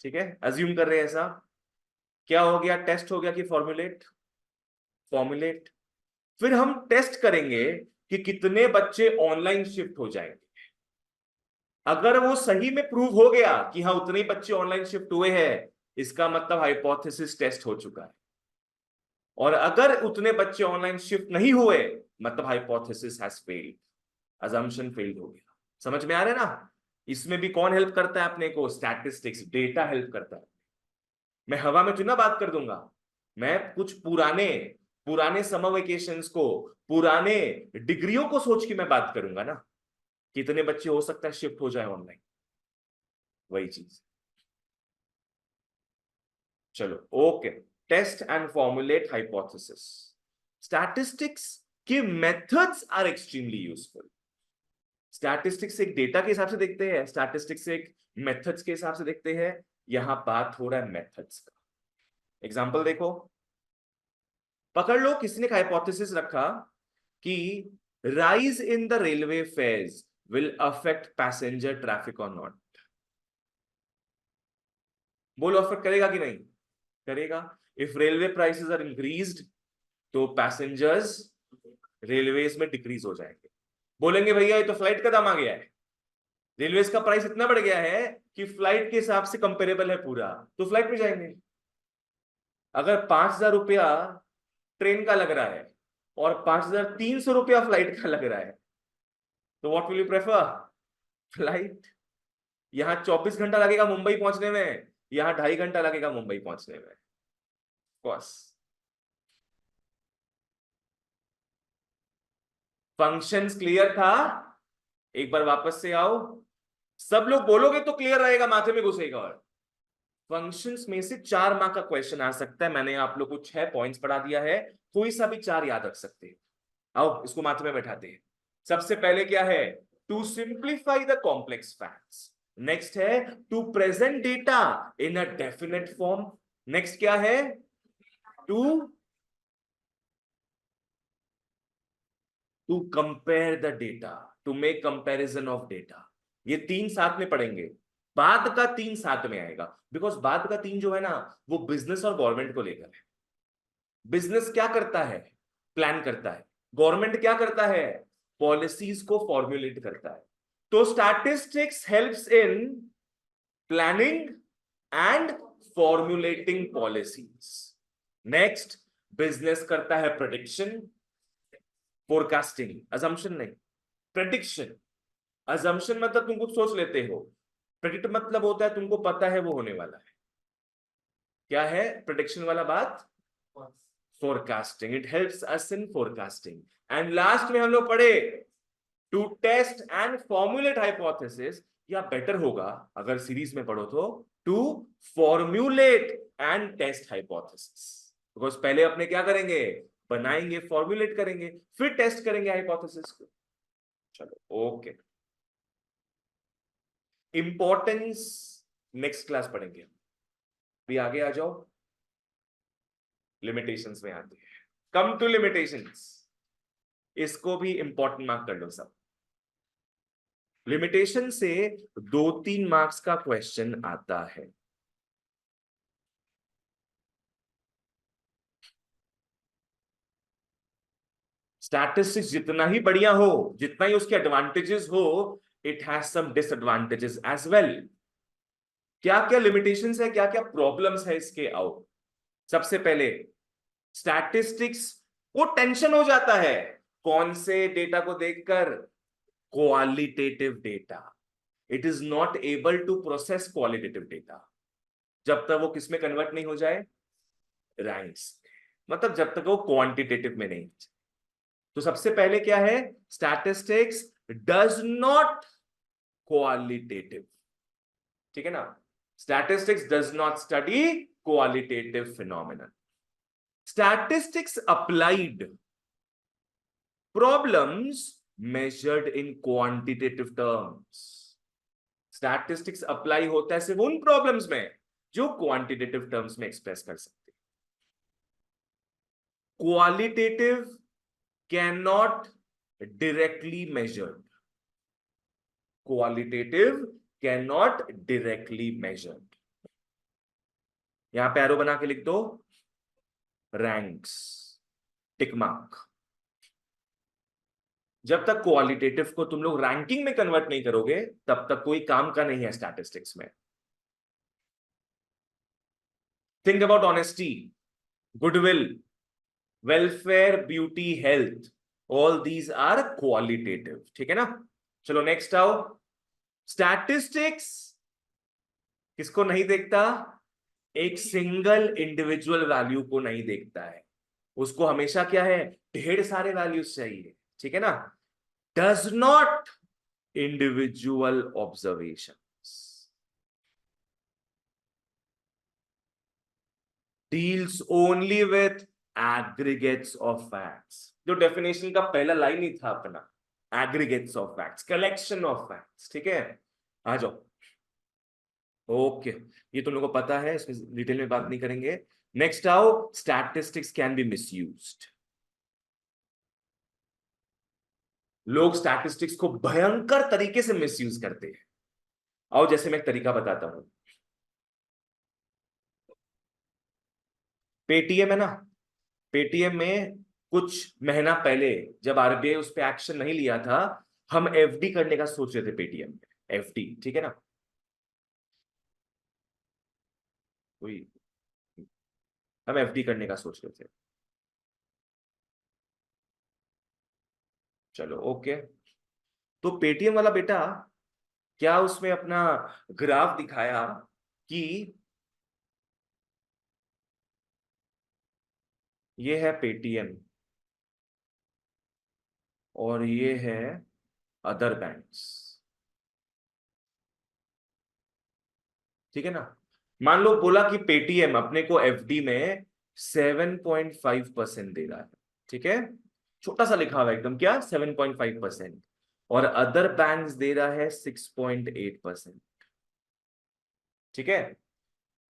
ठीक है, अज्यूम कर रहे हैं ऐसा। क्या हो गया, टेस्ट हो गया कि फॉर्मुलेट? फॉर्मुलेट। फिर हम टेस्ट करेंगे कि कितने बच्चे ऑनलाइन शिफ्ट हो जाएंगे। अगर वो सही में प्रूव हो गया कि हाँ उतने ही बच्चे ऑनलाइन शिफ्ट हुए हैं, इसका मतलब हाइपोथेसिस टेस्ट हो चुका है। और अगर उतने बच्चे ऑनलाइन शिफ्ट नहीं हुए, मतलब hypothesis has failed, assumption failed हो गया। समझ में आ रहा है ना? इसमें भी कौन हेल्प करता है अपने को, स्टैटिस्टिक्स, डेटा हेल्प करता है। मैं हवा में चुना बात कर दूंगा, मैं कुछ पुराने पुराने समर वेकेशंस को, पुराने डिग्रियों को सोच के मैं बात करूंगा ना, कितने बच्चे हो सकता है शिफ्ट हो जाए ऑनलाइन, वही चीज। चलो okay, test and formulate hypothesis. Statistics के methods are extremely useful. Statistics एक डेटा के हिसाब से देखते हैं, स्टैटिस्टिक्स एक मेथड्स के हिसाब से देखते हैं। यहां बात हो रहा है मेथड्स का। एग्जांपल देखो, पकड़ लो किसी ने हाइपोथेसिस रखा कि rise in the railway fares will affect passenger traffic और नॉट। बोलो अफेक्ट करेगा कि नहीं? करेगा। If railway prices are increased तो पैसेंजर्स रेलवेज में डिक्रीज हो जाएंगे। बोलेंगे भैया ये तो फ्लाइट का दाम आ गया है, रेलवेज का प्राइस इतना बढ़ गया है कि फ्लाइट के हिसाब से कंपेरेबल है पूरा, तो फ्लाइट में जाएंगे। अगर 5,000 रुपया ट्रेन का लग रहा है और 5,300 रुपया फ्लाइट का लग रहा है, तो what will you prefer? Flight. यहां 24 घंटा लगेगा मुंबई पहुंचने में, यहां 2.5 घंटा लगेगा मुंबई पहुंचने में। बस। फंक्शंस क्लियर था? एक बार वापस से आओ, सब लोग बोलोगे तो क्लियर रहेगा, माथे में घुसेगा। और फंक्शंस में से 4 मार्क का क्वेश्चन आ सकता है। मैंने आप लोग को 6 पॉइंट्स पढ़ा दिया है, कोई सा भी 4 याद रख सकते हैं। आओ इसको माथे में बैठाते हैं। सबसे पहले क्या है, to simplify the complex facts. Next है to present data in a definite form. Next क्या है, to to compare the data, to make comparison of data. ये 3 साथ में पढ़ेंगे, बाद का 3 साथ में आएगा, बिकॉज बाद का 3 जो है ना वो बिजनेस और गवर्नमेंट को लेकर है। बिजनेस क्या करता है, प्लान करता है। गवर्नमेंट क्या करता है, पॉलिसीज को फॉर्मुलेट करता है। तो statistics helps in planning and formulating policies. Next, business करता है प्रेडिक्शन, फोरकास्टिंग, अजम्पशन नहीं, प्रेडिक्शन। अजम्पशन मतलब तुम कुछ सोच लेते हो, प्रेडिक्ट मतलब होता है तुमको पता है वो होने वाला है। क्या है प्रेडिक्शन वाला बात? Forecasting. It helps us in forecasting. And last में हम लोग पढ़े to test and formulate hypothesis, या बेटर होगा अगर सीरीज में पढ़ो तो to formulate and test hypothesis. Because पहले अपने क्या करेंगे, बनाएंगे, फॉर्मुलेट करेंगे, फिर टेस्ट करेंगे हाइपोथेसिस को. चलो ओके. इंपॉर्टेंस नेक्स्ट क्लास पढ़ेंगे. अभी आगे आ जाओ, लिमिटेशंस में आते हैं. Come to limitations. इसको भी इंपॉर्टेंट मार्क कर लो सब. लिमिटेशन से 2-3 मार्क्स का क्वेश्चन आता है. स्टैटिस्टिक्स जितना ही बढ़िया हो, जितना ही उसके एडवांटेजेस हो, it has some disadvantages as well. क्या क्या लिमिटेशंस है, क्या क्या प्रॉब्लम्स है इसके, आओ. सबसे पहले स्टैटिस्टिक्स को टेंशन हो जाता है कौन से डेटा को देखकर, qualitative data. It is not able to process qualitative data जब तक वो किसमें कन्वर्ट नहीं हो जाए, रैंक्स. मतलब जब तक वो क्वांटिटेटिव में नहीं. तो सबसे पहले क्या है, स्टैटिस्टिक्स डज नॉट क्वालिटेटिव. ठीक है ना. Statistics does not study qualitative phenomena. Statistics applied problems measured in quantitative terms. Statistics apply होता है सिर्फ उन प्रॉब्लम्स में जो क्वांटिटेटिव टर्म्स में एक्सप्रेस कर सकते हैं. Qualitative can not directly measured. Qualitative can not directly measured. यहां पे एरो बना के लिख दो, रैंक्स, टिक मार्क. जब तक क्वालिटेटिव को तुम लोग रैंकिंग में कन्वर्ट नहीं करोगे तब तक कोई काम का नहीं है स्टैटिस्टिक्स में. Think about honesty, goodwill, welfare, beauty, health, all these are qualitative. ठीक है ना. चलो नेक्स्ट आओ. स्टैटिस्टिक्स किसको नहीं देखता, एक सिंगल इंडिविजुअल वैल्यू को नहीं देखता है. उसको हमेशा क्या है, ढेर सारे वैल्यूज चाहिए. ठीक है ना. Does not individual observations. Deals only with aggregates of facts. जो डेफिनेशन का पहला लाइन ही था अपना, aggregates of facts, collection of facts. ठीक है. आ जाओ. ओके, ये तुम लोगों को पता है, इसमें डिटेल में बात नहीं करेंगे. नेक्स्ट आओ, स्टैटिस्टिक्स कैन बी मिसयूज्ड. लोग स्टैटिस्टिक्स को भयंकर तरीके से मिसयूज करते हैं. आओ जैसे मैं एक तरीका बताता हूं. पेटीएम है ना, पेटीएम में कुछ महीना पहले जब आरबीआई उस पर एक्शन नहीं लिया था, हम एफडी करने का सोच रहे थे पेटीएम में. एफडी, ठीक है ना. वही, हम एफडी करने का सोच रहे थे. चलो ओके. तो पेटीएम वाला बेटा क्या उसमें अपना ग्राफ दिखाया कि ये है पेटीएम और ये है अदर बैंक्स. ठीक है ना. मान लो बोला कि पेटीएम अपने को एफडी में 7.5% दे रहा है. ठीक है, छोटा सा लिखा हुआ है एकदम, क्या 7.5%, और अदर बैंक्स दे रहा है 6.8%. ठीक है.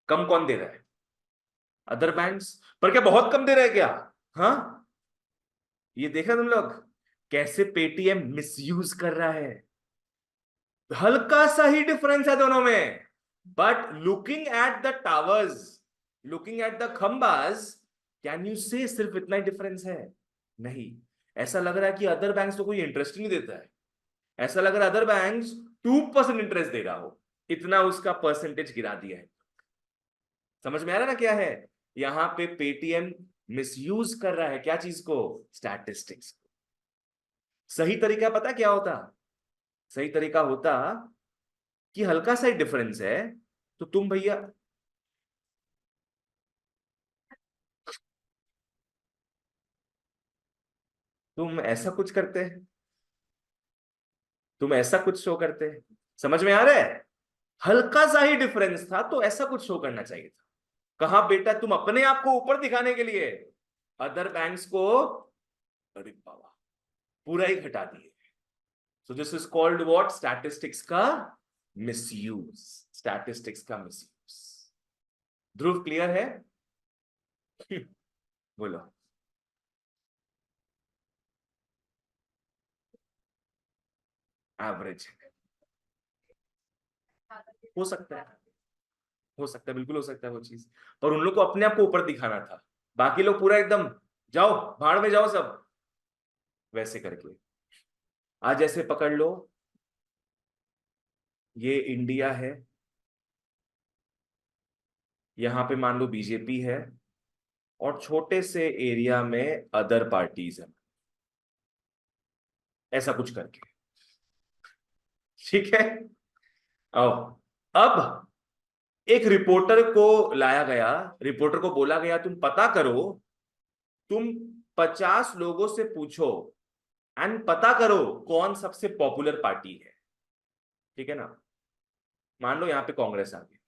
कम कौन दे रहा है, अदर बैंक्स. पर क्या बहुत कम दे रहा है क्या? हाँ, ये देखा तुम लोग कैसे पेटीएम मिसयूज कर रहा है. हल्का सा ही डिफरेंस है दोनों में, but looking at the towers, looking at the खंबास, कैन यू से सिर्फ इतना ही डिफरेंस है? नहीं. ऐसा लग रहा है कि अदर बैंक्स तो कोई इंटरेस्ट नहीं देता है. ऐसा लग रहा है अदर बैंक्स 2% इंटरेस्ट दे रहा हो, इतना उसका परसेंटेज गिरा दिया है. समझ में आ रहा है ना क्या है. यहां पे पेटीएम मिसयूज कर रहा है क्या चीज को, स्टैटिस्टिक्स को. सही तरीका पता क्या होता, सही तरीका होता कि हल्का सा ही डिफरेंस है तो तुम भैया तुम ऐसा कुछ करते हैं, तुम ऐसा कुछ शो करते हैं, समझ में आ रहा है? हल्का सा ही डिफरेंस था तो ऐसा कुछ शो करना चाहिए था। कहा बेटा तुम अपने आप को ऊपर दिखाने के लिए अदर बैंक्स को, अरे बाबा, पूरा ही घटा दिए। So this is called what? Statistics का मिसयूज, स्टैटिस्टिक्स का मिसयूज। ध्रुव क्लियर है? बोलो। एवरेज हो सकता है, हो सकता है, बिल्कुल हो सकता है वो चीज, पर उन लोग को अपने आप को ऊपर दिखाना था। बाकी लोग पूरा एकदम जाओ भाड़ में जाओ सब, वैसे करके। आज ऐसे पकड़ लो, ये इंडिया है, यहां पे मान लो बीजेपी है, और छोटे से एरिया में अदर पार्टीज है, ऐसा कुछ करके, ठीक है? आओ, अब एक रिपोर्टर को लाया गया, रिपोर्टर को बोला गया तुम पता करो, तुम 50 लोगों से पूछो एंड पता करो कौन सबसे पॉपुलर पार्टी है, ठीक है ना? मान लो यहां पे कांग्रेस आ गई,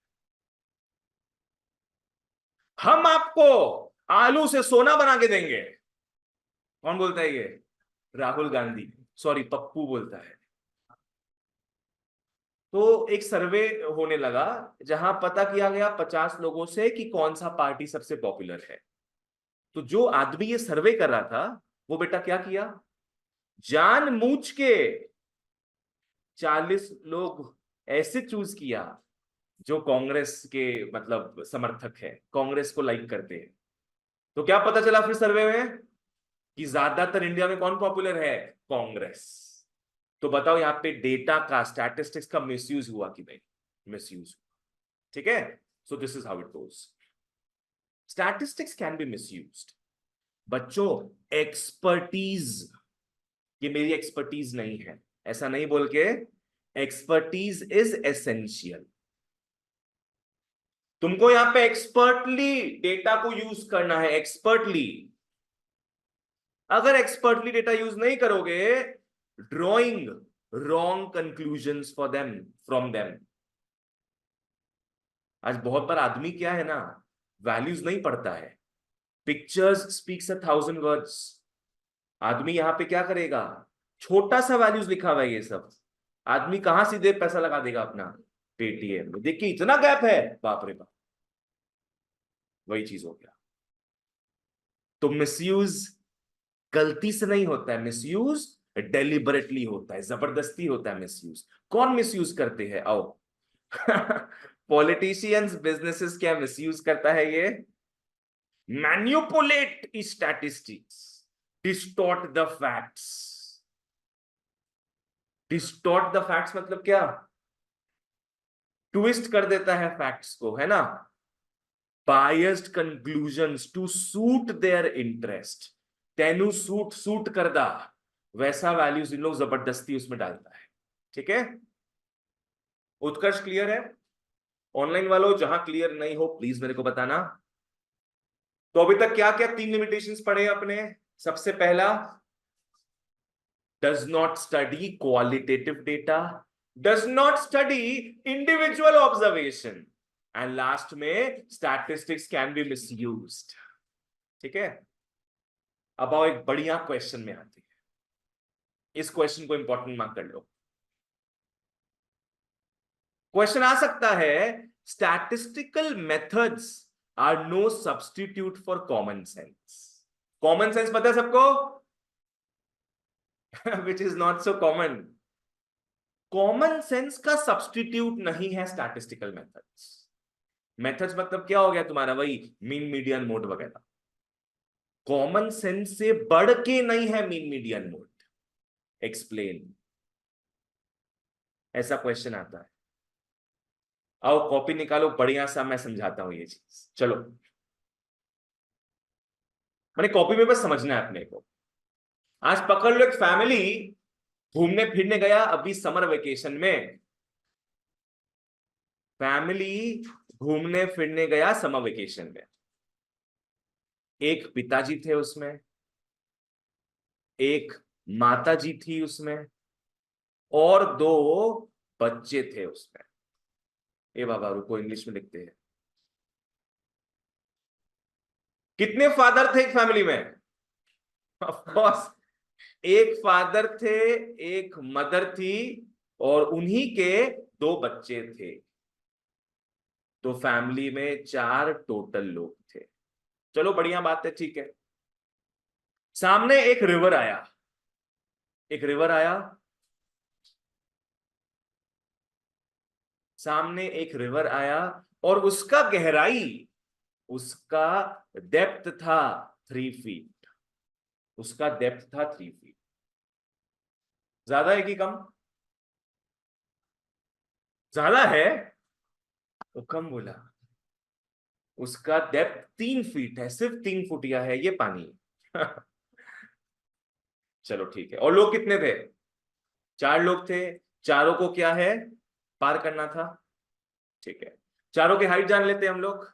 हम आपको आलू से सोना बना के देंगे। कौन बोलता है ये? राहुल गांधी, सॉरी पप्पू बोलता है। तो एक सर्वे होने लगा जहां पता किया गया 50 लोगों से कि कौन सा पार्टी सबसे पॉपुलर है। तो जो आदमी ये सर्वे कर रहा था, वो बेटा क्या किया, जानबूझ के 40 लोग ऐसे चूज किया जो कांग्रेस के मतलब समर्थक है, कांग्रेस को लाइक करते हैं। तो क्या पता चला फिर सर्वे में कि ज्यादातर इंडिया में कौन पॉपुलर है? कांग्रेस। तो बताओ यहाँ पे डेटा का, स्टैटिस्टिक्स का मिसयूज हुआ कि नहीं? मिसयूज हुआ, ठीक है? So this is how it goes, statistics can be misused. बच्चों, एक्सपर्टीज, ये मेरी एक्सपर्टीज नहीं है, ऐसा नहीं बोल के, एक्सपर्टीज इज एसेंशियल। तुमको यहां पे एक्सपर्टली डेटा को यूज करना है, एक्सपर्टली। अगर एक्सपर्टली डेटा यूज नहीं करोगे, drawing wrong conclusions for them, from them. आज बहुत बार आदमी क्या है ना, वैल्यूज नहीं पढ़ता है, पिक्चर्स स्पीक्स 1,000 वर्ड्स। आदमी यहां पे क्या करेगा, छोटा सा वैल्यूज लिखा हुआ है ये सब, आदमी कहां सीधे पैसा लगा देगा अपना? पेटीएम में। देखिए इतना गैप है, बाप रे बाप, वही चीज हो गया। तो मिसयूज गलती से नहीं होता है, मिसयूज डेलिबरेटली होता है, जबरदस्ती होता है मिसयूज। कौन मिसयूज करते हैं? आओ, पॉलिटिशियंस, बिजनेसेस क्या मिसयूज करता है ये? Manipulate statistics, distort the facts. Distort the facts मतलब क्या? ट्विस्ट कर देता है फैक्ट्स को, है ना? Biased conclusions to suit their interest, तेनु सूट सूट करदा, वैसा वैल्यूज इन लोग जबरदस्ती उसमें डालता है, ठीक है? उत्कर्ष क्लियर है? ऑनलाइन वालों जहां क्लियर नहीं हो प्लीज मेरे को बताना। तो अभी तक क्या क्या 3 लिमिटेशंस पढ़े अपने? सबसे पहला, does not study qualitative data, does not study individual observation, and last में statistics can be misused, ठीक है? अब आओ एक बढ़िया क्वेश्चन में आते हैं, इस क्वेश्चन को इंपॉर्टेंट मार्क कर लो। क्वेश्चन आ सकता है, statistical methods are no substitute for common sense. Common sense पता है सबको? Which is not so common. Common sense का सब्स्टिट्यूट नहीं है स्टैटिस्टिकल मेथड्स। मेथड्स मतलब क्या हो गया तुम्हारा? वही मीन मीडियन मोड वगैरह। कॉमन सेंस से बढ़ के नहीं है मीन मीडियन मोड। एक्सप्लेन, ऐसा क्वेश्चन आता है। आओ कॉपी निकालो, बढ़िया सा मैं समझाता हूं ये चीज, चलो। मैंने कॉपी में बस समझना है अपने को। आज पकड़ लो, एक फैमिली घूमने फिरने गया अभी समर वेकेशन में, फैमिली घूमने फिरने गया समर वेकेशन में। एक पिताजी थे उसमें, एक माता जी थी उसमें और दो बच्चे थे उसमें। ए बाबा रुको, इंग्लिश में लिखते हैं। कितने फादर थे एक फैमिली में? ऑफ कोर्स, एक फादर थे, एक मदर थी और उन्हीं के दो बच्चे थे। तो फैमिली में चार टोटल लोग थे। चलो बढ़िया बात है, ठीक है। सामने एक रिवर आया, एक रिवर आया, सामने एक रिवर आया और उसका गहराई, उसका डेप्थ था 3 फीट। उसका डेप्थ था 3 फीट। ज्यादा है कि कम? ज्यादा है तो कम बोला। उसका डेप्थ 3 फीट है, सिर्फ 3 फुटिया है ये पानी। चलो ठीक है। और लोग कितने थे? चार लोग थे। चारों को क्या है, पार करना था। ठीक है, चारों की हाइट जान लेते हैं हम लोग।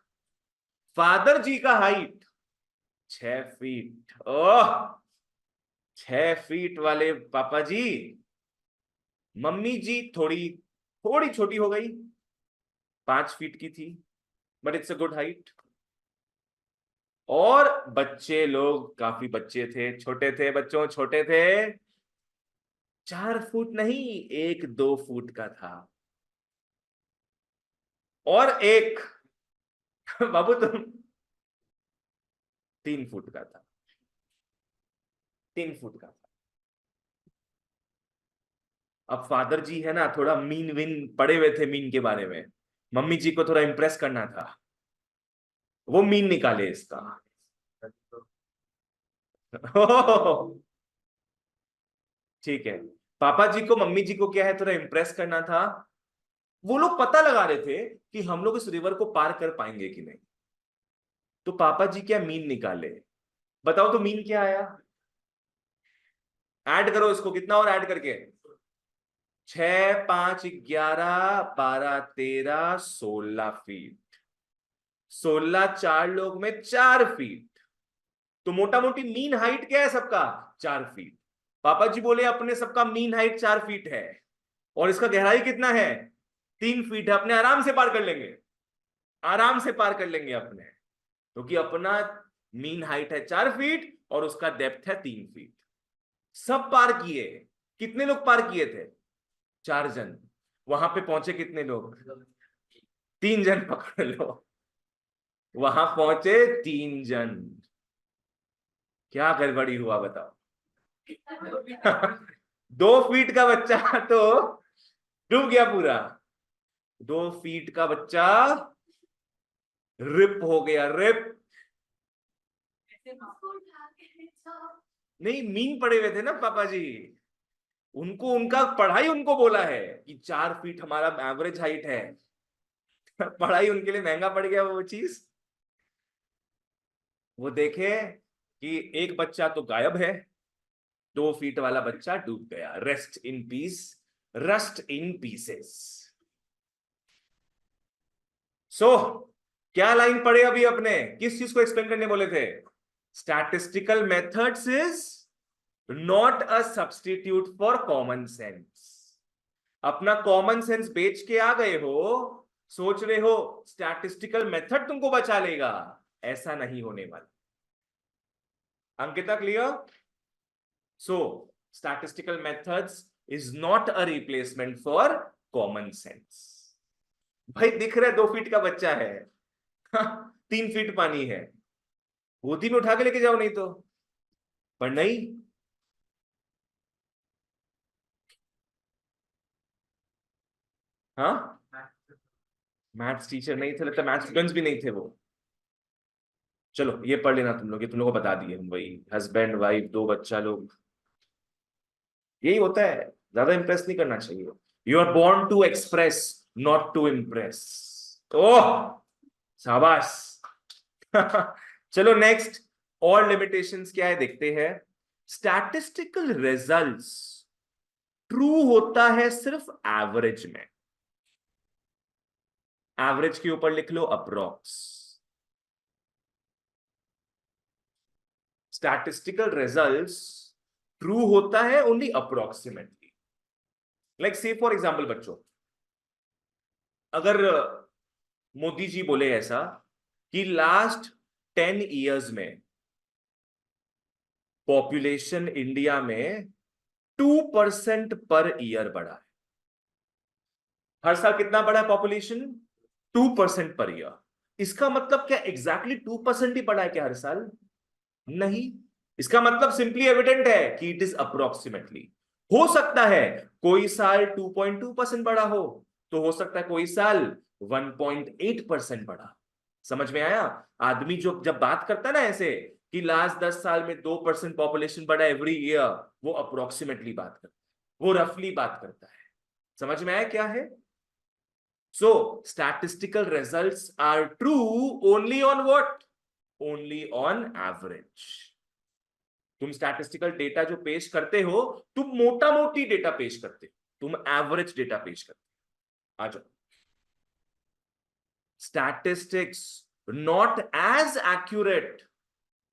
फादर जी का हाइट 6 फीट। ओह, 6 फीट वाले पापा जी। मम्मी जी थोड़ी थोड़ी छोटी हो गई, 5 फीट की थी, but it's a good height. और बच्चे लोग काफी बच्चे थे, छोटे थे, बच्चों छोटे थे। 4 फुट नहीं, 1-2 फुट का था। और एक बाबू तुम 3 फुट का था, 3 फुट का था। अब फादर जी है ना, थोड़ा मीन विन पड़े हुए थे मीन के बारे में। मम्मी जी को थोड़ा इंप्रेस करना था, वो मीन निकाले इसका। ठीक है, पापा जी को मम्मी जी को क्या है, थोड़ा इंप्रेस करना था। वो लोग पता लगा रहे थे कि हम लोग इस रिवर को पार कर पाएंगे कि नहीं। तो पापा जी क्या मीन निकाले, बताओ तो मीन क्या आया? ऐड करो इसको, कितना और ऐड करके? 6, 5, 11, 12, 13, 16 फीट। 16, चार लोग में 4 फीट। तो मोटा मोटी मीन हाइट क्या है सबका? 4 फीट। पापा जी बोले अपने सबका मीन हाइट 4 फीट है और इसका गहराई कितना है? 3 फीट है, अपने आराम से पार कर लेंगे, आराम से पार कर लेंगे अपने, क्योंकि अपना मीन हाइट है 4 फीट और उसका डेप्थ है 3 फीट। सब पार किए। कितने लोग पार किए थे? 4 जन। वहां पे पहुंचे कितने लोग? 3 जन पकड़ लो। वहां पहुंचे 3 जन। क्या गड़बड़ी हुआ बताओ? 2 फीट का बच्चा तो डूब गया पूरा। 2 फीट का बच्चा रिप हो गया, रिप। नहीं, मीन पड़े हुए थे ना पापा जी, उनको उनका पढ़ाई उनको बोला है कि 4 फीट हमारा एवरेज हाइट है। पढ़ाई उनके लिए महंगा पड़ गया वो चीज। वो देखे कि एक बच्चा तो गायब है, 2 फीट वाला बच्चा डूब गया। Rest in peace, rust in pieces. So क्या लाइन पढ़े अभी अपने, किस चीज को एक्सप्लेन करने बोले थे? Statistical methods is not a substitute for common sense. अपना कॉमन सेंस बेच के आ गए हो, सोच रहे हो स्टैटिस्टिकल मेथड तुमको बचा लेगा, ऐसा नहीं होने वाला। Ankita clear? So statistical methods is not a replacement for common sense. भाई दिख रहा है 2 फीट का बच्चा है, 3 फीट पानी है, गोदी में उठा के लेके जाओ नहीं तो। पर नहीं, हाँ, मैथ्स टीचर नहीं थे, लगता मैथ्स स्टूडेंट्स भी नहीं थे वो। चलो ये पढ़ लेना तुम लोग, ये तुम लोग को बता दिए हम, वही हस्बैंड वाइफ 2 बच्चा लोग, यही होता है। ज्यादा इंप्रेस नहीं करना चाहिए। You are born to express, not to impress. Oh, शाबाश। चलो नेक्स्ट, और लिमिटेशंस क्या है देखते हैं। स्टैटिस्टिकल रिजल्ट्स ट्रू होता है सिर्फ एवरेज में। एवरेज के ऊपर लिख लो अप्रोक्स। स्टैटिस्टिकल रिजल्ट्स ट्रू होता है ओनली अप्रोक्सीमेटली। लाइक से फॉर एग्जाम्पल बच्चों, अगर मोदी जी बोले ऐसा कि लास्ट 10 years में पॉपुलेशन इंडिया में 2% पर ईयर बढ़ा है। हर साल कितना बढ़ा है पॉपुलेशन? 2% per year. इसका मतलब क्या एग्जैक्टली 2% ही बढ़ा है क्या हर साल? नहीं। इसका मतलब सिंपली एविडेंट है कि इट इज अप्रोक्सीमेटली। हो सकता है कोई साल 2.2% बढ़ा हो, तो हो सकता है कोई साल 1.8% बढ़ा। समझ में आया? आदमी जो जब बात करता है ना ऐसे कि लास्ट 10 साल में 2% पॉपुलेशन बढ़ा एवरी ईयर, वो अप्रोक्सीमेटली बात करता है, वो रफली बात करता है। समझ में आया क्या है? So statistical results are true only on what? Only on average. तुम स्टैटिस्टिकल डेटा जो पेश करते हो, तुम मोटा मोटी डेटा पेश करते हो, तुम एवरेज डेटा पेश करते हो। आ जाओ। Statistics not as accurate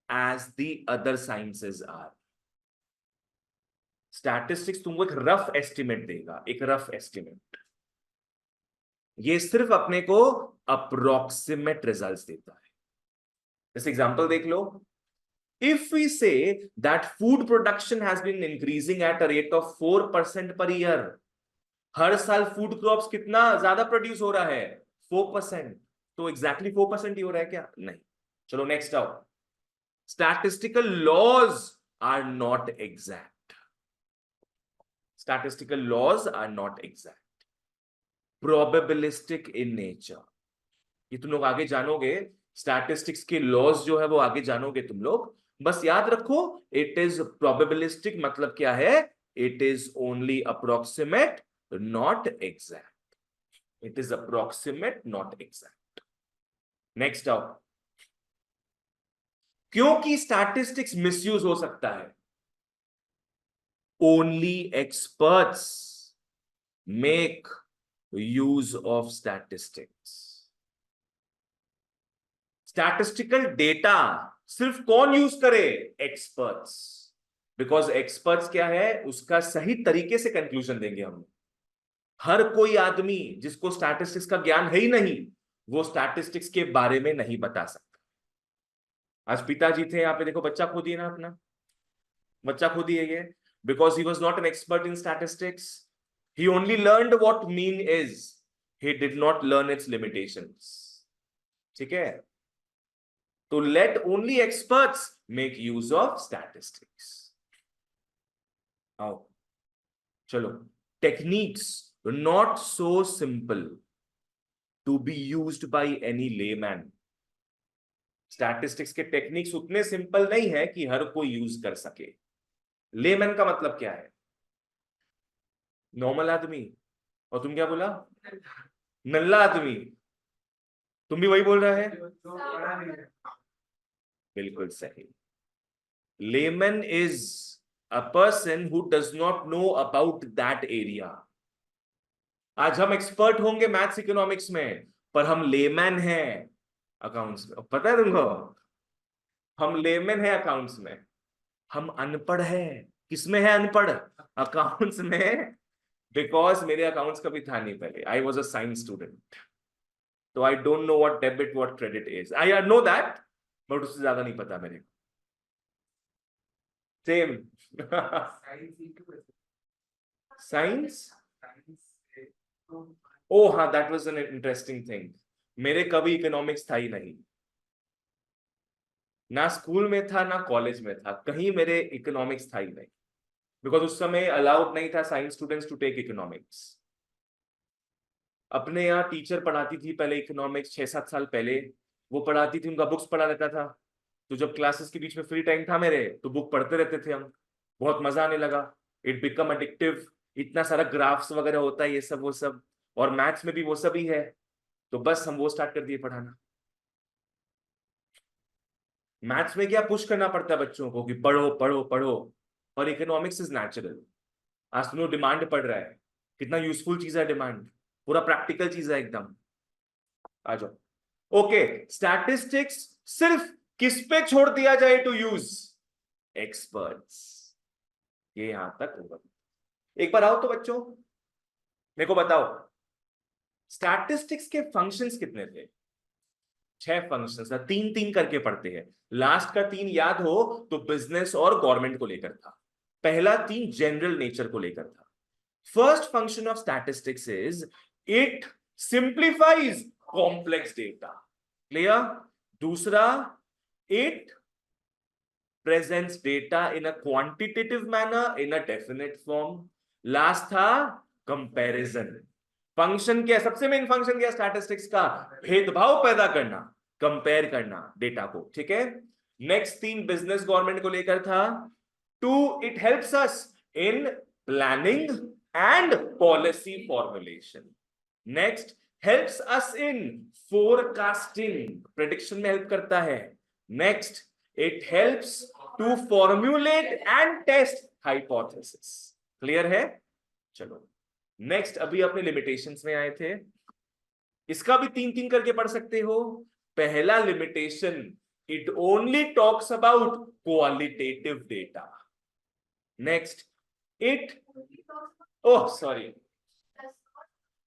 as the other sciences are. Statistics तुमको एक रफ एस्टिमेट देगा, एक रफ एस्टिमेट। ये सिर्फ अपने को अप्रोक्सीमेट रिजल्ट्स देता है। जैसे एग्जांपल देख लो, if we say that food production has been increasing at a rate of 4% per year, हर साल फूड क्रॉप्स कितना ज्यादा प्रोड्यूस हो रहा है? 4%। तो एग्जैक्टली 4% ही हो रहा है क्या? नहीं। चलो नेक्स्ट आओ। Statistical laws are not exact. Statistical laws are not exact, probabilistic in nature. ये तुम लोग आगे जानोगे, स्टैटिस्टिक्स के लॉज जो है वो आगे जानोगे तुम लोग। बस याद रखो, इट इज प्रोबेबिलिस्टिक मतलब क्या है? It is only approximate, not exact. It is approximate, not exact. Next आओ। क्योंकि स्टैटिस्टिक्स मिसयूज हो सकता है, only experts make use of statistics. Statistical data सिर्फ कौन यूज करे? एक्सपर्ट्स। बिकॉज एक्सपर्ट्स क्या है, उसका सही तरीके से कंक्लूजन देंगे हम। हर कोई आदमी जिसको स्टैटिस्टिक्स का ज्ञान है ही नहीं, वो स्टैटिस्टिक्स के बारे में नहीं बता सकता। आज पिताजी थे यहाँ पे, देखो बच्चा खो दिए ना अपना, बच्चा खो दिए ये, because he was not an expert in statistics. He only learned what mean is, he did not learn it's limitations. ठीक है? तो let only experts make use of statistics. आओ चलो, techniques not so simple to be used by any layman. Statistics के techniques उतने simple नहीं है कि हर कोई यूज कर सके। लेमैन का मतलब क्या है? नॉर्मल आदमी। और तुम क्या बोला? नल्ला आदमी। तुम भी वही बोल रहा है? बिल्कुल सही। layman is a person who does not know about that area. आज हम एक्सपर्ट होंगे मैथ्स इकोनॉमिक्स में, पर हम लेमैन हैं अकाउंट्स में। पता है तुमको? हम लेमैन हैं अकाउंट्स में, हम अनपढ़ हैं। किसमें है अनपढ़? अकाउंट्स में। बिकॉज मेरे अकाउंट्स कभी था नहीं पहले, I was a science student, तो I don't know what debit what credit is. I know that, but उससे ज्यादा नहीं पता मेरे को। सेम। साइंस। ओ हाँ, that was an interesting thing. मेरे कभी इकोनॉमिक्स था ही नहीं, ना स्कूल में था ना कॉलेज में था, कहीं मेरे इकोनॉमिक्स था ही नहीं। बिकॉज उस समय अलाउड नहीं था science students to take economics. अपने यहाँ टीचर पढ़ाती थी पहले इकोनॉमिक्स, 6-7 साल पहले। वो पढ़ाती थी, उनका बुक्स पढ़ा लेता था। तो जब क्लासेस के बीच में फ्री टाइम था मेरे, तो बुक पढ़ते रहते थे हम। बहुत मजा आने लगा। It become addictive. इतना सारा ग्राफ्स वगैरह होता है, ये सब वो सब, और मैथ्स में भी वो सब ही है। तो बस हम वो स्टार्ट कर दिए पढ़ाना। मैथ्स में क्या पुश करना पड़ता है बच्चों को कि पढ़ो पढ़ो पढ़ो, और इकोनॉमिक्स इज नेचुरल। आज तुम लोग डिमांड पढ़ रहा है, कितना यूजफुल चीज है डिमांड, पूरा प्रैक्टिकल चीज है एकदम। आ जाओ। ओके, स्टैटिस्टिक्स सिर्फ किस पे छोड़ दिया जाए टू यूज? एक्सपर्ट्स। ये यहां तक होगा। एक बार आओ तो बच्चों, मेरे को बताओ स्टैटिस्टिक्स के फंक्शंस कितने थे? 6 फंक्शंस, 3-3 करके पढ़ते हैं। लास्ट का 3 याद हो तो बिजनेस और गवर्नमेंट को लेकर था, पहला 3 जनरल नेचर को लेकर था। First function of statistics is it simplifies complex data, clear? दूसरा, it presents data in a quantitative manner in a definite form. Last था कंपैरिजन। फंक्शन क्या, सबसे मेन फंक्शन क्या स्टैटिस्टिक्स का? भेदभाव पैदा करना, कंपेयर करना डेटा को, ठीक है? नेक्स्ट 3 बिजनेस गवर्नमेंट को लेकर था। 2 it helps us in planning and policy formulation. Next helps us in forecasting, prediction में हेल्प करता है। Next it helps to formulate and test hypothesis. Clear है? चलो नेक्स्ट, अभी अपने लिमिटेशंस में आए थे, इसका भी 3-3 करके पढ़ सकते हो। पहला limitation, it only talks about qualitative data. Next, it sorry,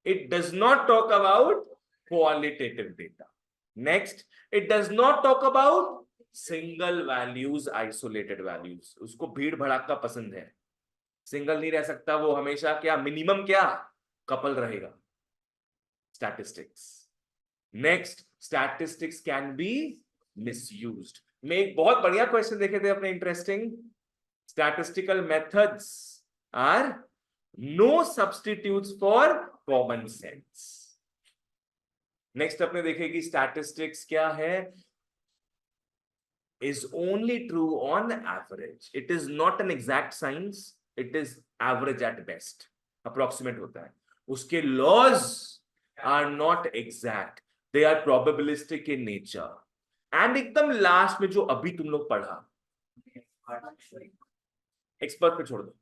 it does not talk about qualitative data. Next, it does not talk about single values, isolated values. उसको भीड़ भड़ाका पसंद है, सिंगल नहीं रह सकता वो, हमेशा क्या मिनिमम क्या कपल रहेगा, statistics. Next, statistics can be misused. में एक बहुत बढ़िया क्वेश्चन देखे थे अपने, interesting, statistical methods are no substitutes for common sense. Next अपने देखेगी स्टैटिस्टिक्स क्या है, is only true on average. It is not an exact science, it is average at best, approximate होता है। उसके laws are not exact, they are probabilistic in nature. And एकदम last में जो अभी तुम लोग पढ़ा, एक्सपर्ट पे छोड़ दो,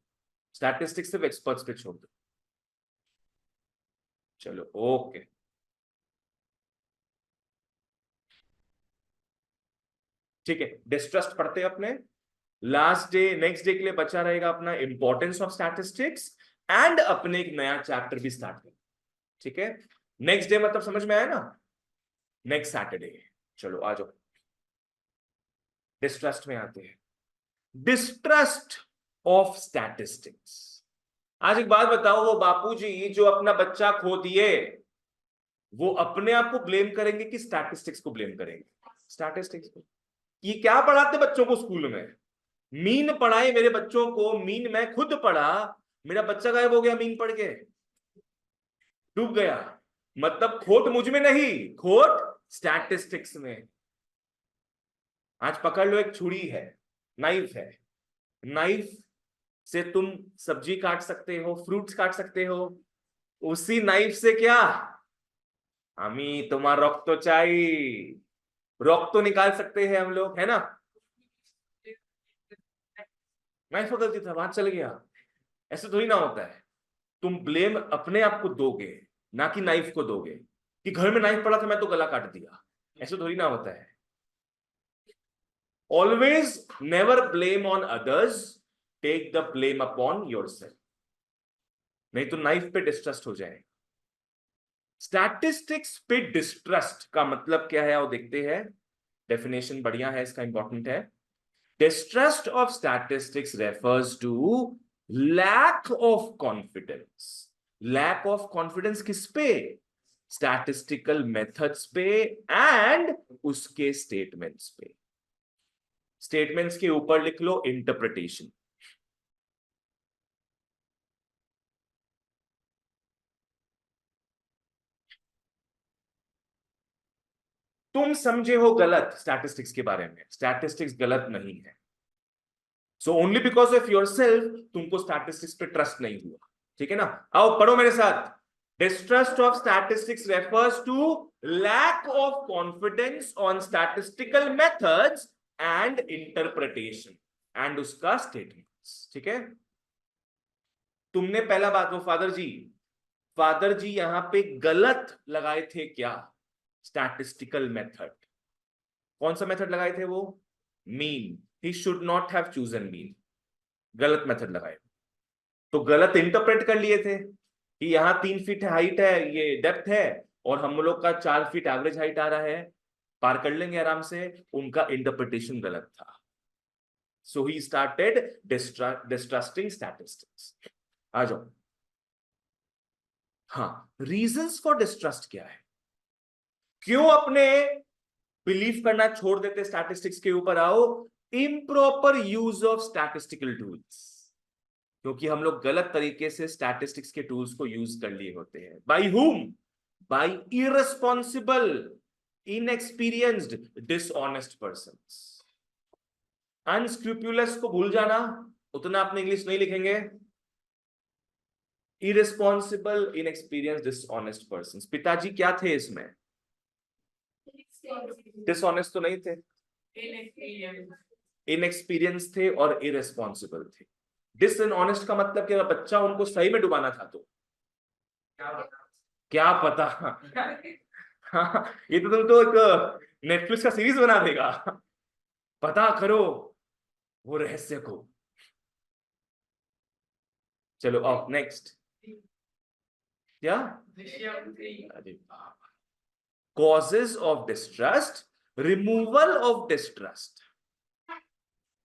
स्टैटिस्टिक्स सिर्फ एक्सपर्ट्स पे छोड़ दो। चलो ओके, ठीक है। डिस्ट्रस्ट पढ़ते हैं अपने, लास्ट डे नेक्स्ट डे के लिए बचा रहेगा अपना इंपॉर्टेंस ऑफ स्टैटिस्टिक्स, एंड अपने एक नया चैप्टर भी स्टार्ट करें, ठीक है? नेक्स्ट डे मतलब समझ में आया ना, नेक्स्ट सैटरडे। चलो आ जाओ, डिस्ट्रस्ट में आते हैं। Distrust of statistics. आज एक बात बताओ, वो बापूजी जो अपना बच्चा खो दिए, वो अपने आप को ब्लेम करेंगे कि स्टैटिस्टिक्स को ब्लेम करेंगे? स्टैटिस्टिक्स को। ये क्या पढ़ाते बच्चों को स्कूल में? मीन पढ़ाए मेरे बच्चों को, मीन मैं खुद पढ़ा, मेरा बच्चा गायब हो गया मीन पढ़ के, डूब गया। मतलब खोट मुझ में नहीं, खोट स्टैटिस्टिक्स में। आज पकड़ लो, एक छुरी है, नाइफ है, नाइफ से तुम सब्जी काट सकते हो, फ्रूट्स काट सकते हो, उसी नाइफ से क्या हमी तुम्हारा रक्त तो चाहिए, रक्त तो निकाल सकते हैं हम लोग, है ना? नाइफ को गलती था, बात चल गया। ऐसे थोड़ी ना होता है, तुम ब्लेम अपने आप को दोगे, ना कि नाइफ को दोगे कि घर में नाइफ पड़ा था मैं तो गला काट दिया। ऐसे थोड़ी ना होता है। Always never blame on others, take the blame upon yourself, नहीं तो नाइफ पे डिस्ट्रस्ट हो जाए। स्टैटिस्टिक्स पे डिस्ट्रस्ट का मतलब क्या है, वो देखते हैं। डेफिनेशन बढ़िया है इसका, इंपॉर्टेंट है। Distrust of statistics refers to lack of confidence. Lack of confidence किस पे? Statistical methods पे and उसके statements पे। Statements के ऊपर लिख लो interpretation। तुम समझे हो गलत स्टैटिस्टिक्स के बारे में, स्टैटिस्टिक्स गलत नहीं है। So only because of yourself तुमको स्टैटिस्टिक्स पे ट्रस्ट नहीं हुआ, ठीक है ना? आओ पढ़ो मेरे साथ। Distrust of statistics refers to lack of confidence on statistical methods and interpretation and उसका स्टेटमेंट्स, ठीक है? तुमने पहला बात, वो फादर जी यहां पे गलत लगाए थे क्या? Statistical method. कौन सा मेथड लगाए थे वो? Mean. He should not have chosen mean. गलत मेथड लगाए, तो गलत इंटरप्रेट कर लिए थे कि यहाँ 3 फीट हाइट है, ये डेप्थ है, और हम लोग का 4 फीट एवरेज हाइट आ रहा है, पार कर लेंगे आराम से। उनका इंटरप्रिटेशन गलत था, सो ही स्टार्टेड डिस्ट्रस्टिंग स्टैटिस्टिक्स। आ जाओ। हाँ, रीजंस फॉर डिस्ट्रस्ट क्या है, क्यों अपने बिलीव करना छोड़ देते स्टैटिस्टिक्स के ऊपर? आओ, improper use of statistical tools, क्योंकि हम लोग गलत तरीके से स्टैटिस्टिक्स के टूल्स को यूज कर लिए होते हैं। By whom? By irresponsible, inexperienced, dishonest persons. Unscrupulous को भूल जाना, उतना अपने इंग्लिश नहीं लिखेंगे। Irresponsible, inexperienced, dishonest persons. पिताजी क्या थे इसमें? डिसऑनेस्ट तो नहीं थे, इनएक्सपीरियंस थे और इररिस्पॉन्सिबल थे। डिसऑनेस्ट का मतलब क्या? बच्चा उनको सही में डुबाना था तो क्या पता। हाँ, ये तो तुम तो एक नेटफ्लिक्स का सीरीज बना देगा। पता करो वो रहस्य को। चलो अब नेक्स्ट क्या? अरे बाप, causes of distrust, removal of distrust.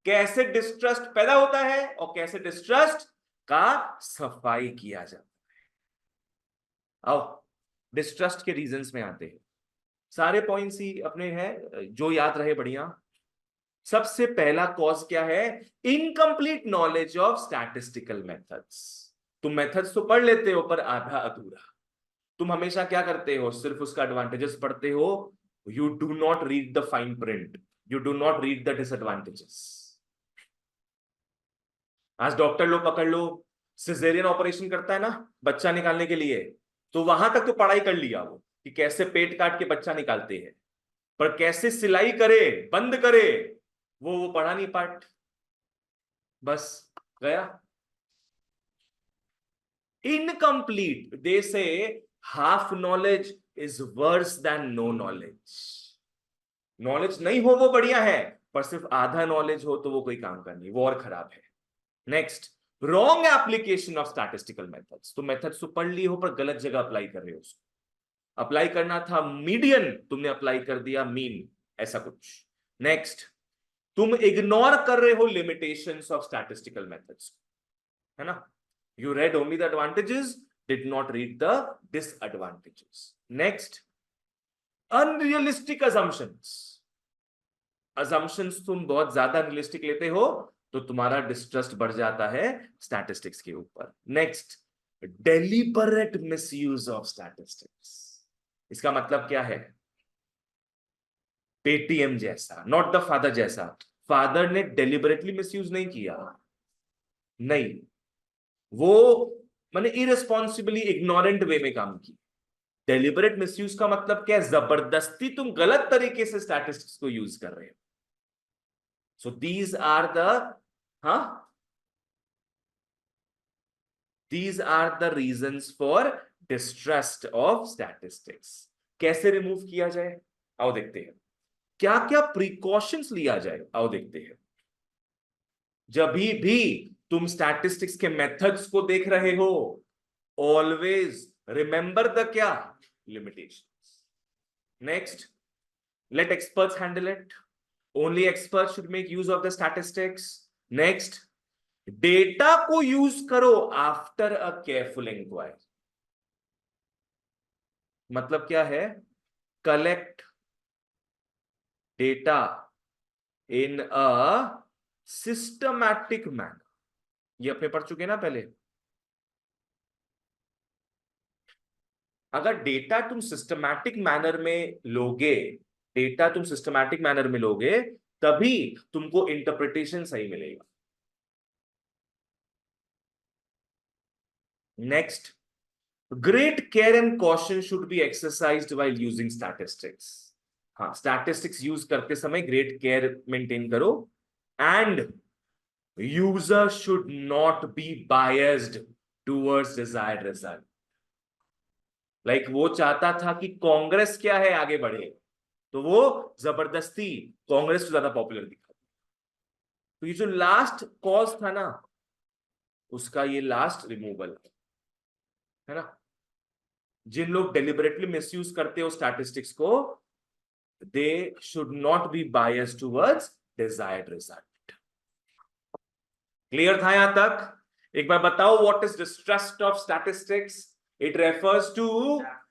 कैसे डिस्ट्रस्ट पैदा होता है और कैसे डिस्ट्रस्ट का सफाई किया जाता है। आओ डिस्ट्रस्ट के रीजंस में आते हैं। सारे पॉइंट्स ही अपने हैं, जो याद रहे बढ़िया। सबसे पहला कॉज क्या है? Incomplete knowledge of statistical methods. तुम मेथड्स तो पढ़ लेते हो पर आधा अधूरा। तुम हमेशा क्या करते हो? सिर्फ उसका एडवांटेजेस पढ़ते हो, you do not read the fine print, you do not read the disadvantages. आज डॉक्टर लोग पकड़ लो, सिजेरियन ऑपरेशन करता है ना बच्चा निकालने के लिए, तो वहां तक तो पढ़ाई कर लिया वो कि कैसे पेट काट के बच्चा निकालते हैं, पर कैसे सिलाई करे, बंद करे, वो पढ़ा नहीं पार्ट, बस गया। Incomplete, they say half knowledge is worse than no knowledge. Knowledge नहीं हो वो बढ़िया है, पर सिर्फ आधा नॉलेज हो तो वो कोई काम का नहीं, वो और खराब है। Next, wrong application of statistical methods. तो मेथड्स तो पढ़ लिए हो पर गलत जगह अप्लाई कर रहे हो उसको। अप्लाई करना था मीडियन, तुमने अप्लाई कर दिया मीन, ऐसा कुछ। नेक्स्ट, तुम इग्नोर कर रहे हो लिमिटेशंस ऑफ स्टैटिस्टिकल मेथड्स, है ना? You read only the advantages, did not read the disadvantages. Next, unrealistic assumptions. Assumptions तुम बहुत ज्यादा रियलिस्टिक लेते हो तो तुम्हारा डिस्ट्रस्ट बढ़ जाता है स्टैटिस्टिक्स के ऊपर। Next, deliberate misuse of statistics. इसका मतलब क्या है? पेटीएम जैसा, नॉट द फादर जैसा। फादर ने डेलिबरेटली मिसयूज नहीं किया, नहीं, वो मैंने इरेस्पॉन्सिबली इग्नोरेंट वे में काम की। डेलिबरेट मिसयूज का मतलब क्या है? जबरदस्ती तुम गलत तरीके से स्टैटिस्टिक्स को यूज कर रहे हो। सो दीज आर द हाँ These are the reasons for distrust of statistics. कैसे रिमूव किया जाए? आओ देखते हैं। क्या क्या प्रिकॉशंस लिया जाए? आओ देखते हैं। जब भी तुम स्टैटिस्टिक्स के मेथड्स को देख रहे हो, ऑलवेज रिमेंबर द क्या? Limitations. Next, let experts handle it. Only experts should make use of the statistics. Next, data को यूज करो आफ्टर अ केयरफुल इंक्वायरी। मतलब क्या है? Collect data in a systematic manner. ये अपने पढ़ चुके ना पहले। अगर डेटा तुम सिस्टमैटिक मैनर में लोगे, डेटा तुम सिस्टमैटिक मैनर में लोगे, तभी तुमको इंटरप्रिटेशन सही मिलेगा। Next, great care and caution should be exercised while using statistics. हाँ, स्टैटिस्टिक्स यूज करते समय ग्रेट केयर मेंटेन करो। And user should not be biased towards desired result. Like वो चाहता था कि कांग्रेस क्या है आगे बढ़े, तो वो जबरदस्ती कांग्रेस को ज्यादा पॉपुलर दिखा। तो ये जो लास्ट कॉज था ना, उसका ये लास्ट रिमूवल है ना। जिन लोग डेलिबरेटली मिसयूज करते हो स्टैटिस्टिक्स को, they should not be biased towards desired result. Clear था यहां तक? एक बार बताओ, what is distrust of statistics? It refers to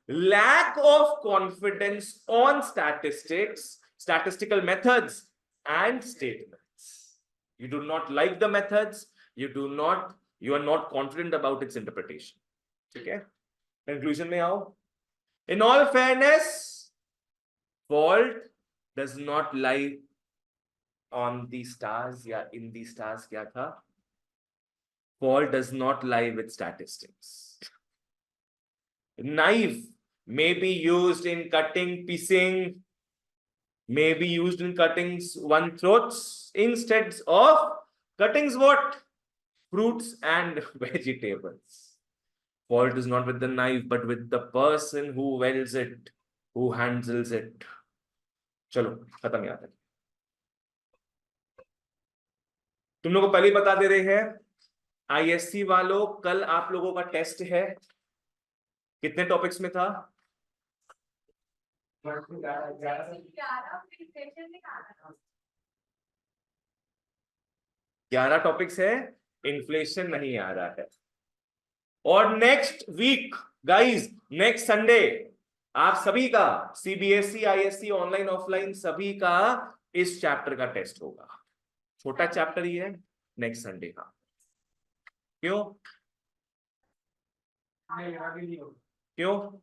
lack of confidence on statistics, statistical methods and statements. You do not like the methods, you are not confident about its interpretation. ठीक है, conclusion में आओ। In all fairness, fault does not lie on the stars या in the stars, क्या था? Fault does not lie with statistics. Knife may be used in cutting, piecing, may be used in cutting one throats instead of cutting what? Fruits and vegetables. Fault is not with the knife, but with the person who wields it, who handles it. चलो खत्म यहाँ तक। तुम लोगों को पहले ही बता दे रहे हैं, आईएससी वालों, कल आप लोगों का टेस्ट है। कितने टॉपिक्स में था? 11 टॉपिक्स है, इन्फ्लेशन नहीं आ रहा है। और next week guys, next Sunday आप सभी का सीबीएसई, आईएससी, ऑनलाइन ऑफलाइन सभी का इस चैप्टर का टेस्ट होगा। छोटा चैप्टर ही है, नेक्स्ट संडे का। क्यों? नहीं, आगे नहीं होगा। क्यों?